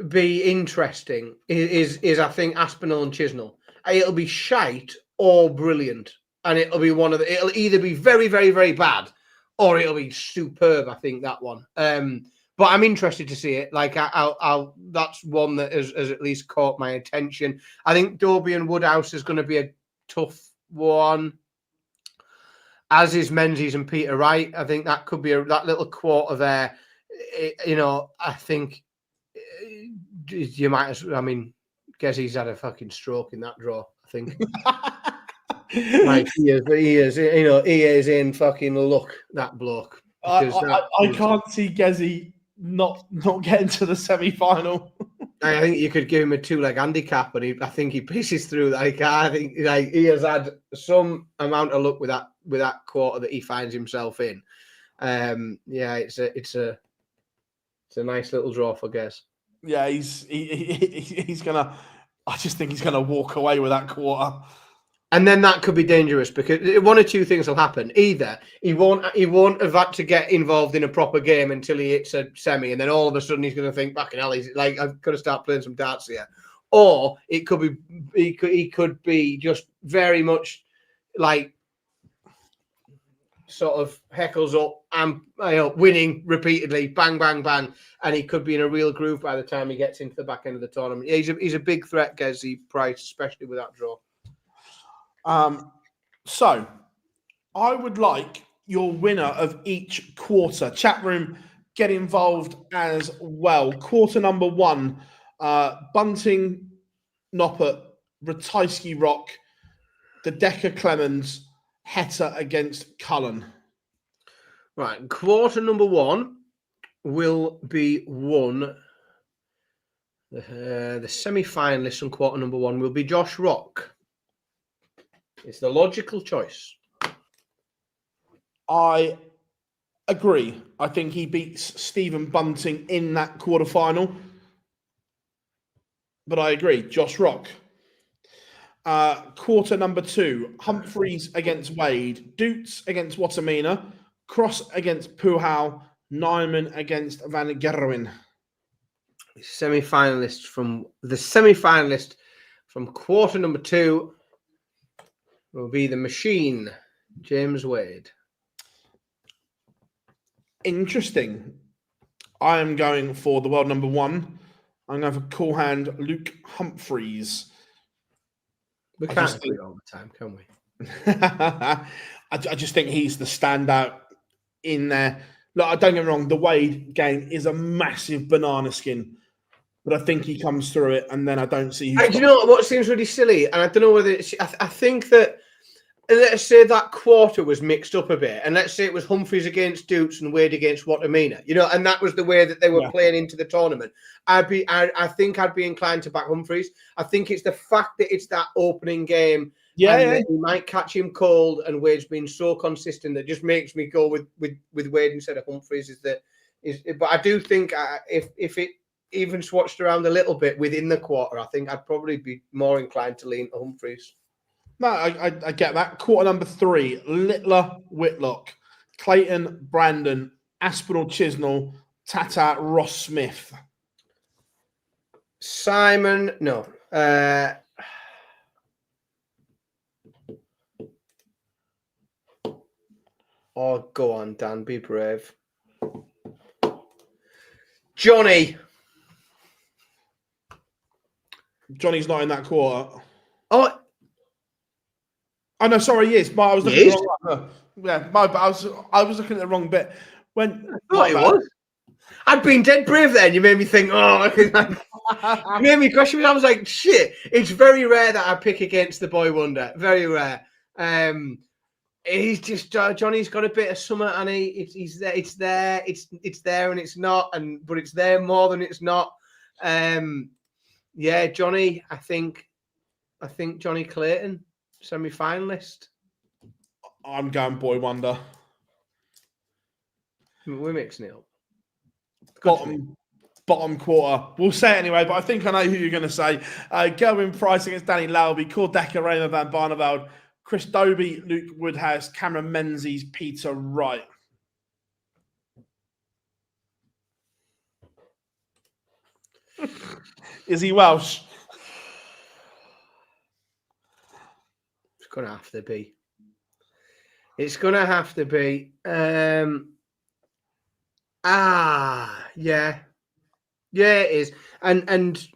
be interesting is I think Aspinall and Chisnell. It'll be shite or brilliant, and it'll either be very, very, very bad or it'll be superb. I think that one. But I'm interested to see it. Like I'll that's one that has at least caught my attention. I think Dobie and Woodhouse is going to be a tough one, as is Menzies and Peter Wright. I think that could be that little quarter there. I think you might Gezzy's had a fucking stroke in that draw, I think. Like he is in fucking luck, that bloke. I can't see Gezzy not getting to the semi-final. I think you could give him a 2-leg handicap, but I think he pisses through. I think he has had some amount of luck with that quarter that he finds himself in. It's a nice little draw for Gez. Yeah, he's gonna. I just think he's gonna walk away with that quarter. And then that could be dangerous because one or two things will happen. Either he won't have had to get involved in a proper game until he hits a semi, and then all of a sudden he's going to think, "Back in hell, he's like, I've got to start playing some darts here." Or it could be he could be just very much like sort of heckles up and winning repeatedly, bang, bang, bang, and he could be in a real groove by the time he gets into the back end of the tournament. Yeah, he's a big threat, Gezi Price, especially with that draw. So I would like your winner of each quarter. Chat room, get involved as well. Quarter number 1, Bunting, Noppert, Ratajski Rock, the Decker Clemens, Heta against Cullen. Right, quarter number 1 will be won. The semi-finalists on quarter number 1 will be Josh Rock. It's the logical choice. I agree. I think he beats Stephen Bunting in that quarterfinal. But I agree. Josh Rock. Quarter number 2, Humphries against Wade, Doots against Watamina, Cross against Puhau, Nyman against Van Gerwen. Semi-finalist from quarter number 2 will be the machine, James Wade. Interesting. I am going for the world number 1. I'm going for cool hand Luke Humphries. We can't agree all the time, can we? I just think he's the standout in there. Look, don't get me wrong, the Wade game is a massive banana skin, but I think he comes through it, and then I don't see. Do you know what seems really silly? And I don't know whether it's. I think that let's say that quarter was mixed up a bit, and let's say it was Humphries against Doots and Wade against Watamina, and that was the way that they were playing into the tournament. I think I'd be inclined to back Humphries. I think it's the fact that it's that opening game. That he might catch him cold, and Wade's been so consistent that just makes me go with Wade instead of Humphries. But I do think if it even swatched around a little bit within the quarter, I think I'd probably be more inclined to lean to Humphries. No, I get that. Quarter number 3, Littler, Whitlock, Clayton, Brandon, Aspinall, Chisnell, Tata, Ross Smith. Simon, no. Oh, go on, Dan. Be brave. Johnny's not in that quarter. Oh no, sorry, he is. But I was looking at the wrong one. Yeah, I was looking at the wrong bit. When I thought it was. I'd been dead brave then. You made me think, you made me question. I was like, shit. It's very rare that I pick against the boy wonder. Very rare. He's just Johnny's got a bit of summer, and he's there. It's there. It's there, and it's not. But it's there more than it's not. Yeah, Johnny. I think Johnny Clayton, semi-finalist. I'm going boy wonder. We're mixing it up. Bottom quarter. We'll say it anyway, but I think I know who you're going to say. Gerwen Price against Danny Lauby, Cord Decker, Raymond Van Barneveld, Chris Dobie, Luke Woodhouse, Cameron Menzies, Peter Wright. Is he Welsh? It's going to have to be. It's going to have to be. Yeah. Yeah, it is. And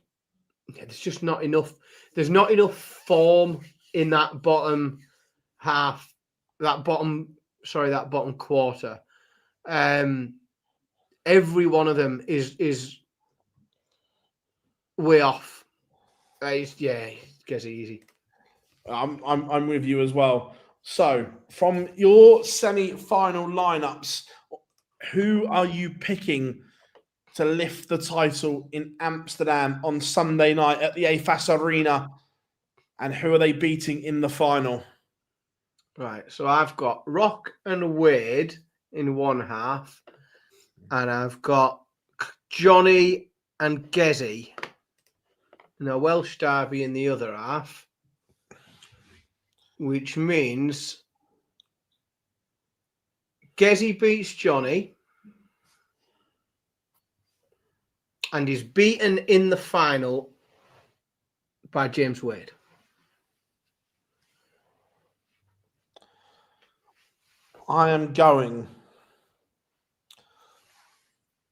there's just not enough. There's not enough form in that bottom half, that bottom quarter. Every one of them is way off. It gets easy. I'm with you as well. So, from your semi-final lineups, who are you picking to lift the title in Amsterdam on Sunday night at the AFAS Arena? And who are they beating in the final? Right. So I've got Rock and Wade in one half, and I've got Johnny and Gezi, and a Welsh derby in the other half, which means Gezi beats Johnny and is beaten in the final by James Wade. I am going.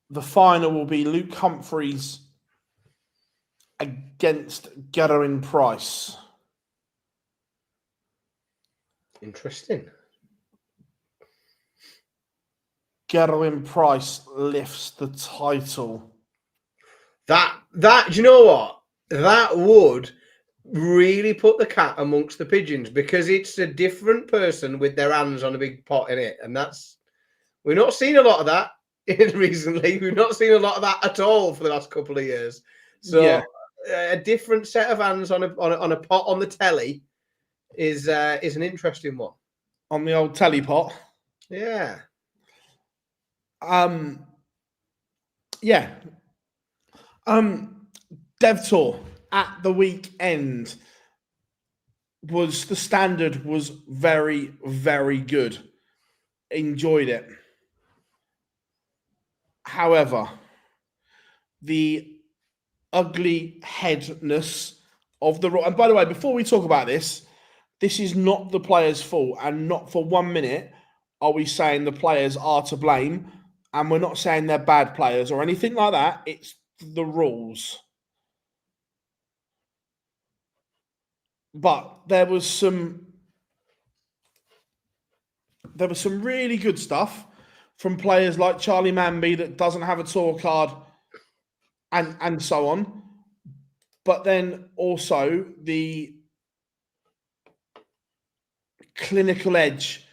The final will be Luke Humphries against Gerwen Price. Interesting. Gerwen Price lifts the title. That do you know what? That would really put the cat amongst the pigeons, because it's a different person with their hands on a big pot in it, and we're not seeing a lot of that recently. We've not seen a lot of that at all for the last couple of years. So Yeah. A different set of hands on a pot on the telly is an interesting one. On the old telly pot. Yeah. Yeah. Dev Tour at the weekend the standard was very, very good. Enjoyed it. However, the ugly headness of the... And by the way, before we talk about this is not the players' fault, and not for 1 minute are we saying the players are to blame, and we're not saying they're bad players or anything like that. It's the rules. But there was some really good stuff from players like Charlie Manby that doesn't have a tour card and so on. But then also the clinical edge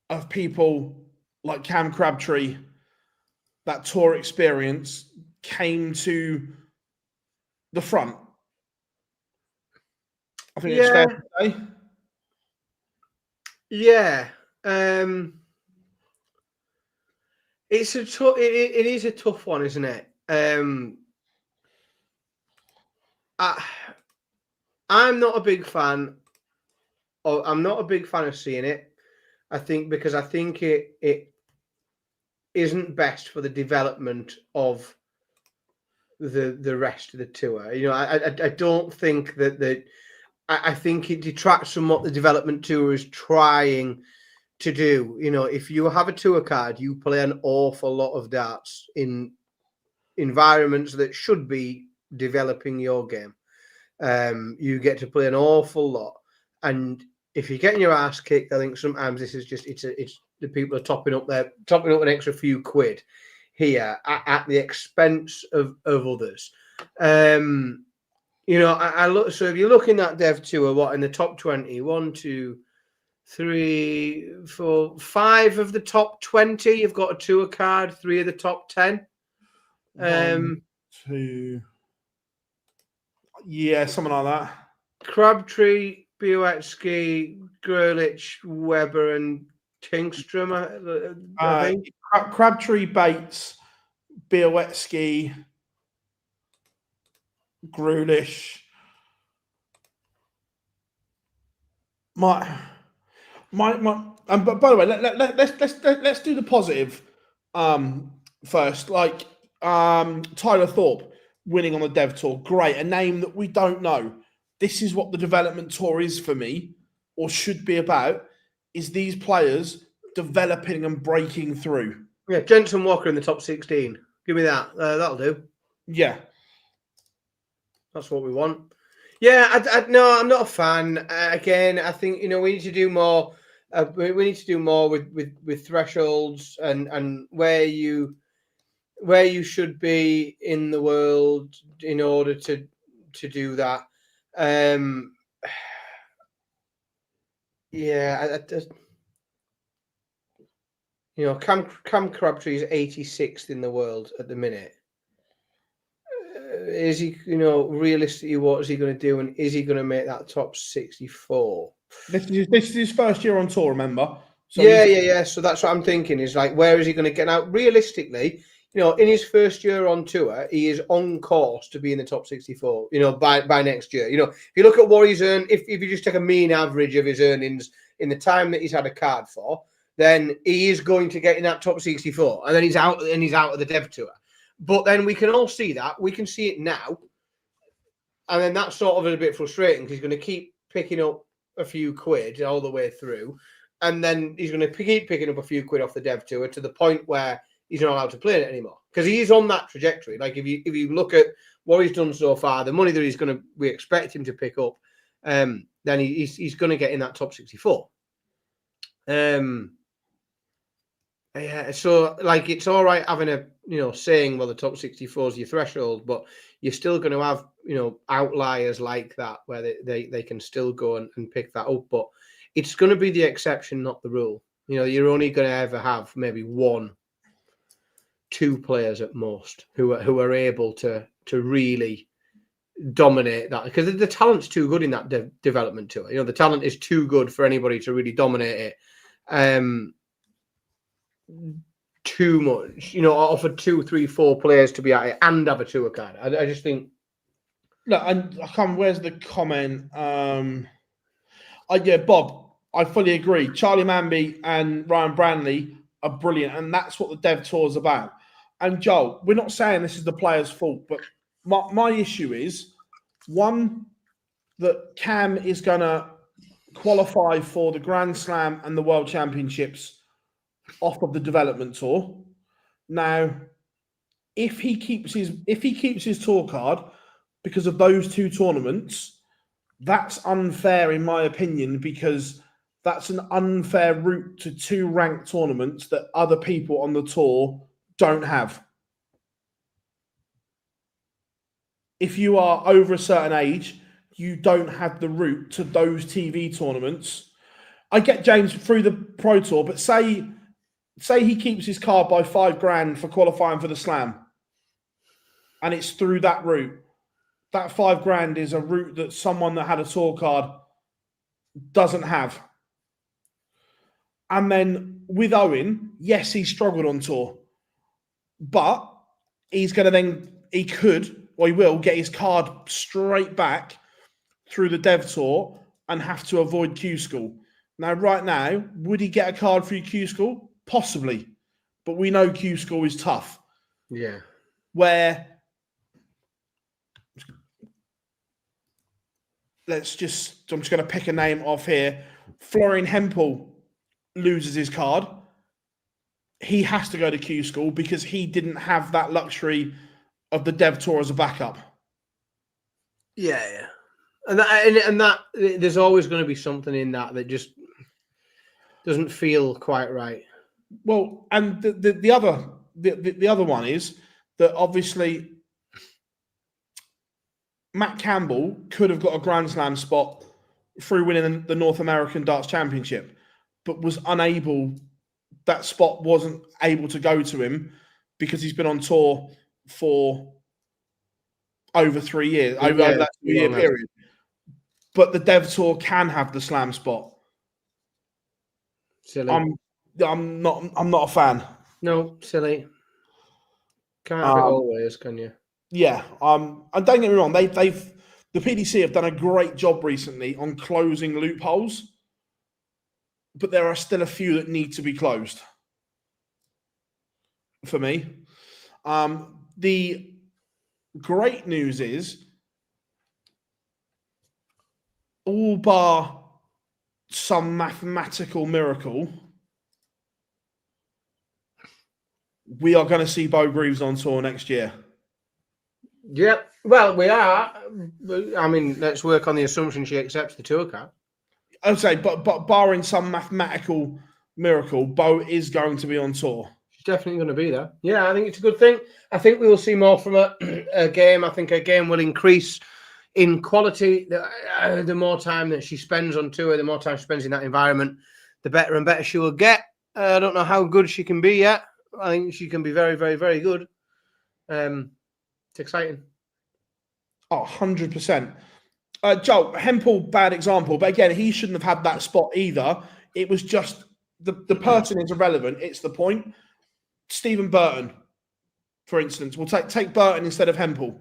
of people like Cam Crabtree, that tour experience came to the front. I think it's fair to say. Yeah. It's a it is a tough one, isn't it? I'm not a big fan. I'm not a big fan of seeing it. I think it isn't best for the development of the rest of the tour. You know, I don't think that I think it detracts from what the development tour is trying to do. You know, if you have a tour card, you play an awful lot of darts in environments that should be developing your game. You get to play an awful lot, and if you're getting your ass kicked, I think sometimes this is just it's the people are topping up an extra few quid here at the expense of others. You know, I look. So if you're looking at Dev Tour, what in the top 20? 1, 2, 3, 4, 5 of the top 20. You've got a tour card. 3 of the top 10. 1, 2. Yeah, something like that. Crabtree, Białecki, Grlich, Weber, and Tingstrom. I think Crabtree, Bates, Białecki, Grulish. But by the way, let's do the positive first. Like Tyler Thorpe winning on the Dev Tour, great. A name that we don't know. This is what the development tour is for me, or should be about, is these players developing and breaking through. Yeah, Jensen Walker in the top 16. Give me that. That'll do. Yeah. That's what we want. Yeah, no, I'm not a fan. Again, I think, you know, we need to do more. We need to do more with thresholds and where you should be in the world in order to do that. Yeah, you know, Cam Crabtree is 86th in the world at the minute. Is he, you know, realistically, what is he going to do, and is he going to make that top 64? This is his first year on tour, remember? So yeah. So that's what I'm thinking, is like, where is he going to get out? Realistically, in his first year on tour, he is on course to be in the top 64, by next year. If you look at what he's earned, if you just take a mean average of his earnings in the time that he's had a card for, then he is going to get in that top 64. And then he's out of the Dev Tour. But then we can all see that. We can see it now. And then that's sort of a bit frustrating because he's going to keep picking up a few quid all the way through. And then he's going to keep picking up a few quid off the Dev Tour to the point where he's not allowed to play it anymore. Because he is on that trajectory. Like if you look at what he's done so far, the money that we expect him to pick up, then he's going to get in that top 64. Yeah, so like it's all right having saying, well, the top 64 is your threshold, but you're still going to have outliers like that where they can still go and pick that up. But it's going to be the exception, not the rule. You're only going to ever have maybe 1-2 players at most who are able to really dominate that, because the talent's too good in that development tour. The talent is too good for anybody to really dominate it. Too much, offer 2, 3, 4 players to be at it and have a tour card. I just think. Look, and I can't. Where's the comment? Yeah, Bob, I fully agree. Charlie Manby and Ryan Branley are brilliant, and that's what the Dev Tour is about. And Joel, we're not saying this is the player's fault, but my issue is one, that Cam is going to qualify for the Grand Slam and the World Championships off of the development tour. Now, if he keeps his tour card because of those 2 tournaments, that's unfair in my opinion, because that's an unfair route to 2 ranked tournaments that other people on the tour don't have. If you are over a certain age, you don't have the route to those TV tournaments. I get James through the Pro Tour, but say he keeps his card by $5,000 for qualifying for the Slam, and it's through that route. That $5,000 is a route that someone that had a tour card doesn't have. And then with Owen, yes, he struggled on tour, but he's going to he will get his card straight back through the Dev Tour and have to avoid Q School. Now, right now, would he get a card through Q School? Possibly, but we know Q School is tough. Yeah. I'm just going to pick a name off here. Florian Hempel loses his card. He has to go to Q School because he didn't have that luxury of the Dev Tour as a backup. Yeah. And that there's always going to be something in that just doesn't feel quite right. Well, and the other one is that obviously Matt Campbell could have got a Grand Slam spot through winning the North American Darts Championship, but was unable. That spot wasn't able to go to him because he's been on tour for over 3 years, over that 2-year period. But the Dev Tour can have the Slam spot. Silly. I'm not a fan. No, silly. Can't have it always, can you? Yeah. And don't get me wrong, the PDC have done a great job recently on closing loopholes, but there are still a few that need to be closed. For me, the great news is, all bar some mathematical miracle, we are going to see Bo Greaves on tour next year. Yep. Well, we are. I mean, let's work on the assumption she accepts the tour card. I'd say, but barring some mathematical miracle, Bo is going to be on tour. She's definitely going to be there. Yeah, I think it's a good thing. I think we will see more from a game. I think her game will increase in quality. The more time that she spends on tour, the more time she spends in that environment, the better and better she will get. I don't know how good she can be yet. I think she can be very, very, very good. It's exciting. Oh, 100%. Joel, Hempel, bad example. But again, he shouldn't have had that spot either. It was just the person is irrelevant. It's the point. Stephen Burton. for instance, we'll take Burton instead of Hempel.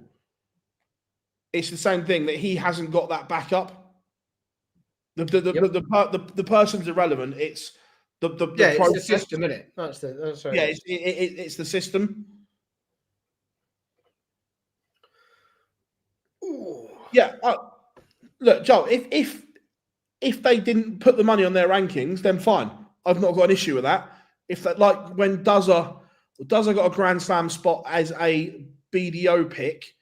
It's the same thing that he hasn't got that backup. The person's irrelevant. It's the it's process. the system, isn't it? That's right. It's the system. Ooh. Yeah. Look, Joel, if they didn't put the money on their rankings, then fine. I've not got an issue with that. If that, like when Duzza got a Grand Slam spot as a BDO pick,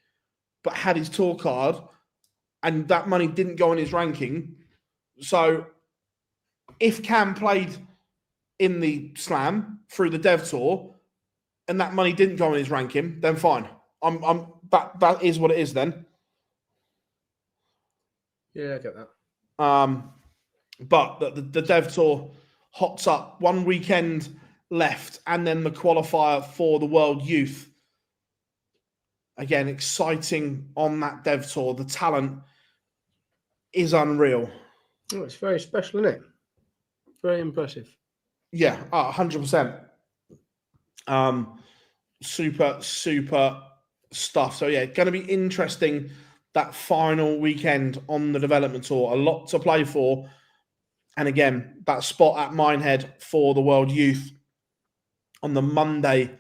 but had his tour card, and that money didn't go on his ranking. So if Cam played in the Slam through the Dev Tour, and that money didn't go on his ranking, then fine. That is what it is then. Yeah, I get that. But the Dev Tour hots up, one weekend left, and then the qualifier for the World Youth. Again, exciting on that Dev Tour. The talent is unreal. Oh, it's very special, isn't it? Very impressive. Yeah, 100%. Super stuff. So yeah, going to be interesting, that final weekend on the development tour. A lot to play for. And again, that spot at Minehead for the World Youth on the Monday,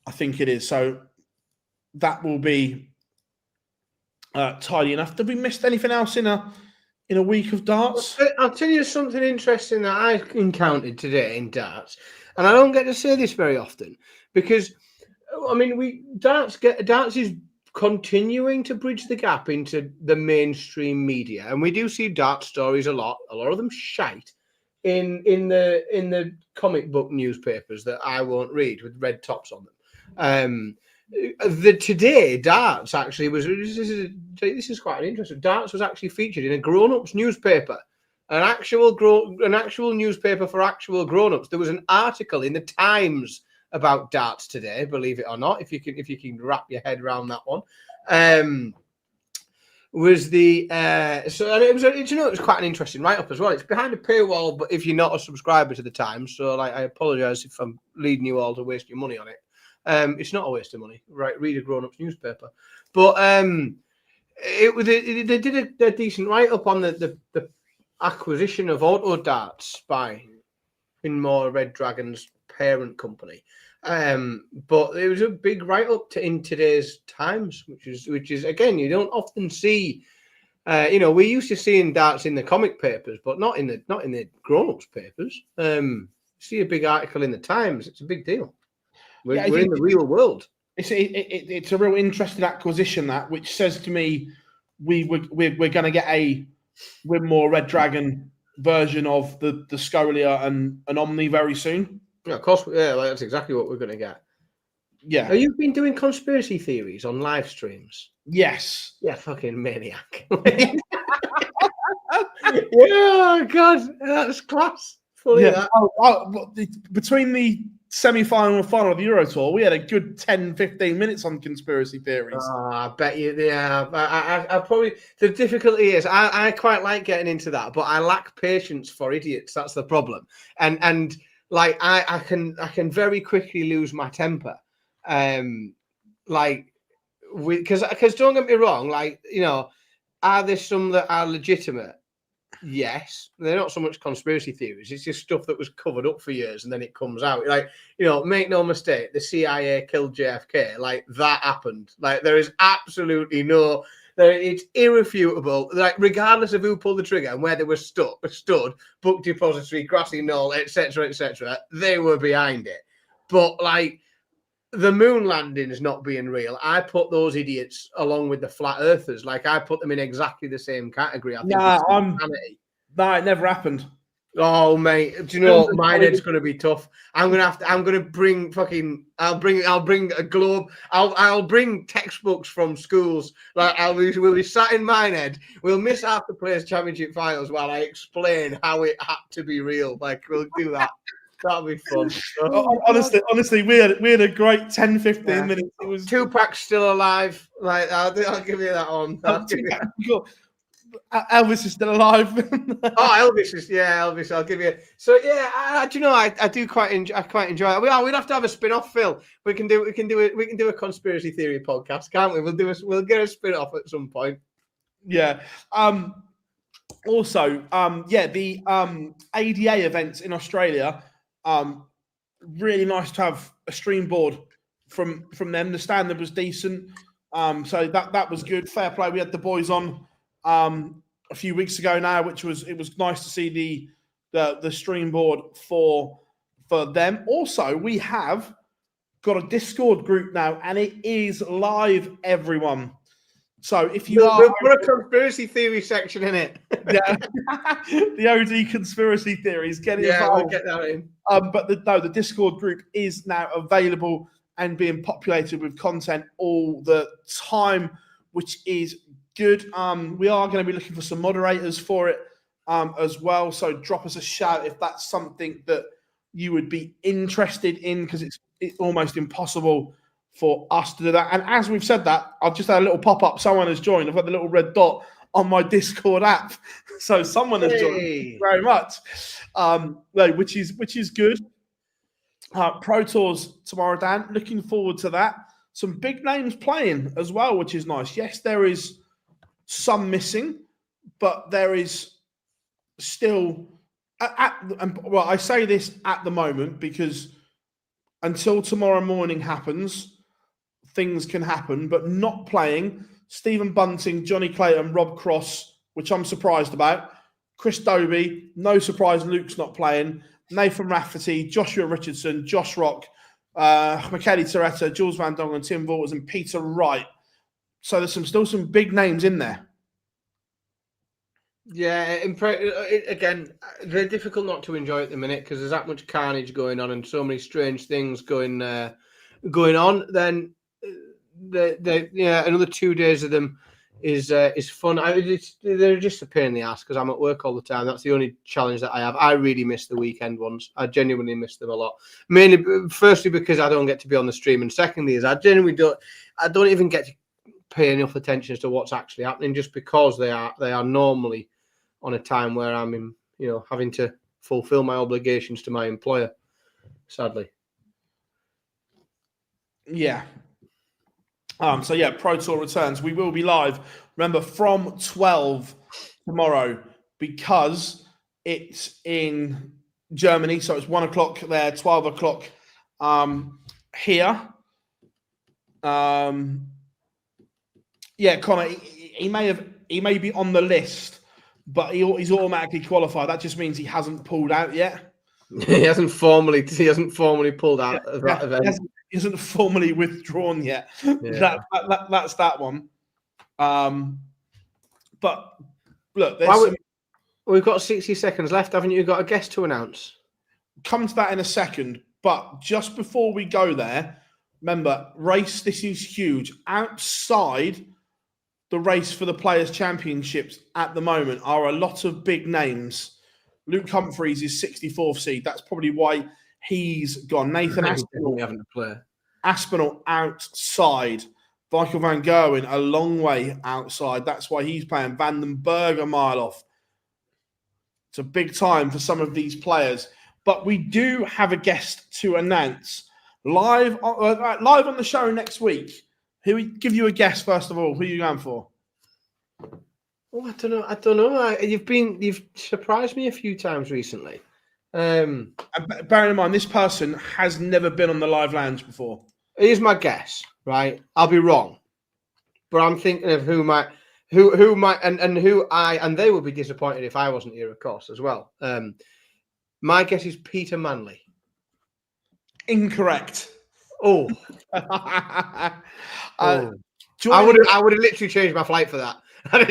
I think it is. So that will be tidy enough. Did we miss anything else in a week of darts? I'll tell you something interesting that I encountered today in darts, and I don't get to say this very often because, I mean, darts is continuing to bridge the gap into the mainstream media, and we do see dart stories a lot of them shite in the comic book newspapers that I won't read with red tops on them. Today darts actually was this is quite interesting. Darts was actually featured in a grown-ups newspaper, an actual newspaper for actual grown-ups. There was an article in the Times about darts today, believe it or not, if you can wrap your head around that one. Was the so, and it was quite an interesting write-up as well. It's behind a paywall, but if you're not a subscriber to the Times, so like I apologize if I'm leading you all to waste your money on it. It's not a waste of money, right? Read a grown-ups newspaper, but they did a decent write-up on the acquisition of Auto Darts by Finmore Red Dragon's parent company. But it was a big write-up in today's Times, which is again, you don't often see. We're used to seeing darts in the comic papers, but not in the grown-ups papers. See a big article in the Times. It's a big deal. We're in the real world. It's a real interesting acquisition, that, which says to me we're going to get a Winmore Red Dragon version of the Scolia and an Omni very soon. Yeah, of course. Yeah, that's exactly what we're going to get. Yeah. Have you been doing conspiracy theories on live streams? Yes. Yeah, fucking maniac. Yeah, God, that's class. Funny that. Between the semi-final and final of the Euro Tour, we had a good 10-15 minutes on conspiracy theories. I bet you. Yeah, I probably, the difficulty is I quite like getting into that, but I lack patience for idiots. That's the problem. And like I can very quickly lose my temper. Because don't get me wrong, like, are there some that are legitimate? Yes, they're not so much conspiracy theories. It's just stuff that was covered up for years and then it comes out. Like, make no mistake, the CIA killed JFK. Like, that happened. Like, there is absolutely it's irrefutable. Like, regardless of who pulled the trigger and where they were stood, book depository, grassy knoll, etc., they were behind it. But like, the moon landing is not being real. I put those idiots along with the flat earthers. Like, I put them in exactly the same category. I think no, it never happened. Oh, mate, do you know what? My head's going to be tough. I'll bring a globe. I'll bring textbooks from schools. Like, we'll be sat in mine head. We'll miss half the players' championship finals while I explain how it had to be real. Like, we'll do that. That'll be fun. Honestly, we had a great 10-15 minutes. It was Tupac's still alive. Like, I'll give you that one. Elvis is still alive. Elvis is Elvis. I'll give you. So yeah, do you know I do quite enjoy. I quite enjoy it. We'd have to have a spin-off, Phil. We can do a conspiracy theory podcast, can't we? We'll get a spin-off at some point. Yeah. Also, the ADA events in Australia. Really nice to have a stream board from them. The standard was decent. So that was good. Fair play. We had the boys on a few weeks ago now, it was nice to see the stream board for them. Also, we have got a Discord group now, and it is live, everyone. So if you we'll put a conspiracy theory section in it. Yeah, the OD conspiracy theories. Get it involved. We'll get that in. But the Discord group is now available and being populated with content all the time, which is good. We are going to be looking for some moderators for it as well. So drop us a shout if that's something that you would be interested in, because it's almost impossible for us to do that. And as we've said that, I've just had a little pop-up. Someone has joined. I've had the little red dot on my Discord app. So someone has joined. Thank you very much. Which is good. Pro Tours tomorrow, Dan. Looking forward to that. Some big names playing as well, which is nice. Yes, there is some missing, but there is still... I say this at the moment because until tomorrow morning happens, things can happen, but not playing. Stephen Bunting, Johnny Clayton, Rob Cross, which I'm surprised about. Chris Dobie, no surprise Luke's not playing. Nathan Rafferty, Joshua Richardson, Josh Rock, Michele Toretta, Jules Van Dongen, Tim Waters, and Peter Wright. So there's still some big names in there. Yeah, again, very difficult not to enjoy at the minute because there's that much carnage going on and so many strange things going on. Then another 2 days of them is fun. They're just a pain in the ass because I'm at work all the time. That's the only challenge that I have. I really miss the weekend ones. I genuinely miss them a lot. Mainly, firstly, because I don't get to be on the stream, and secondly, is I genuinely don't even get to pay enough attention as to what's actually happening, just because they are normally on a time where I'm having to fulfill my obligations to my employer, sadly. Yeah. Pro Tour returns. We will be live, remember, from 12 tomorrow, because it's in Germany. So it's 1 o'clock there, 12 o'clock here. Connor, he may be on the list, but he's automatically qualified. That just means he hasn't pulled out yet. He hasn't formally pulled out of that event. He hasn't formally withdrawn yet. Yeah. That's that one. But look, we've got 60 seconds left, haven't you? You've got a guest to announce. Come to that in a second. But just before we go there, remember, this is huge. Outside the race for the Players' Championships at the moment are a lot of big names. Luke Humphries is 64th seed. That's probably why he's gone. Nathan Aspinall outside. Michael van Gerwen a long way outside. That's why he's playing. Van den Berg a mile off. It's a big time for some of these players. But we do have a guest to announce live on the show next week. Give you a guess first of all. Who are you going for? Oh, I don't know. You've surprised me a few times recently. Bearing in mind, this person has never been on the live lounge before. Here's my guess, right? I'll be wrong, but I'm thinking of who they would be disappointed if I wasn't here, of course, as well. My guess is Peter Manley. Incorrect. Oh. I would have literally changed my flight for that. I'd have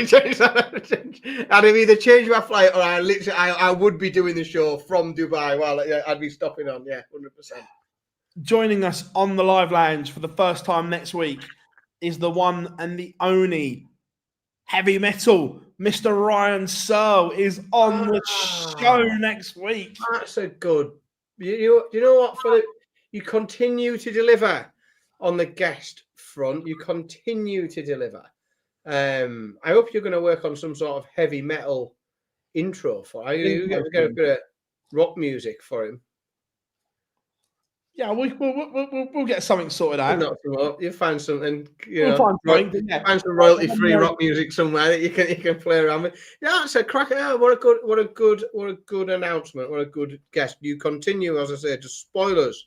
either changed my flight or I would be doing the show from Dubai while I'd be stopping on. Yeah, 100%. Joining us on the live lounge for the first time next week is the one and the only heavy metal. Mr. Ryan Searle is on the show next week. That's a good. You know what, Philip? You continue to deliver on the guest front. You continue to deliver. I hope you're going to work on some sort of heavy metal intro for. Are you going to get rock music for him? Yeah, we'll get something sorted out. Not from up. You find something. We'll find something. Yeah. Find some royalty-free rock music somewhere that you can play around with. Yeah, it's a cracking out. What a good announcement. What a good guest. You continue, as I say, to spoil us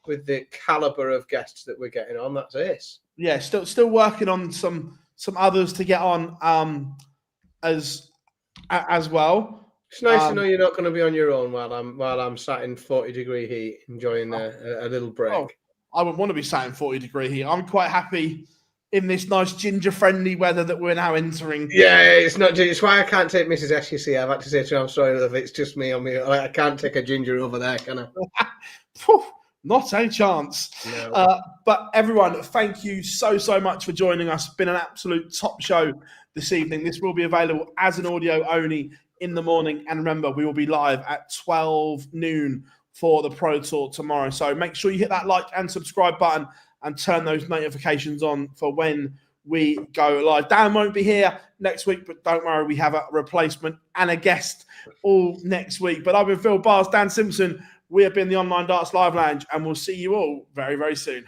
with the caliber of guests that we're getting on. That's ace. Yeah, still working on some others to get on as well. It's nice to know you're not going to be on your own while I'm sat in 40-degree heat enjoying a little break. Oh, I wouldn't want to be sat in 40-degree heat. I'm quite happy in this nice ginger-friendly weather that we're now entering. Yeah, it's not. It's why I can't take Mrs. S. You see, I've had to say to her, I'm sorry if it's just me on me. I can't take a ginger over there, can I? Not a chance. No. But everyone, thank you so much for joining us. It's been an absolute top show this evening. This will be available as an audio only in the morning. And remember, we will be live at 12 noon for the Pro Tour tomorrow. So make sure you hit that like and subscribe button and turn those notifications on for when we go live. Dan won't be here next week, but don't worry, we have a replacement and a guest all next week. But I've been Phil Bars, Dan Simpson. We have been the Online Darts Live Lounge, and we'll see you all very, very soon.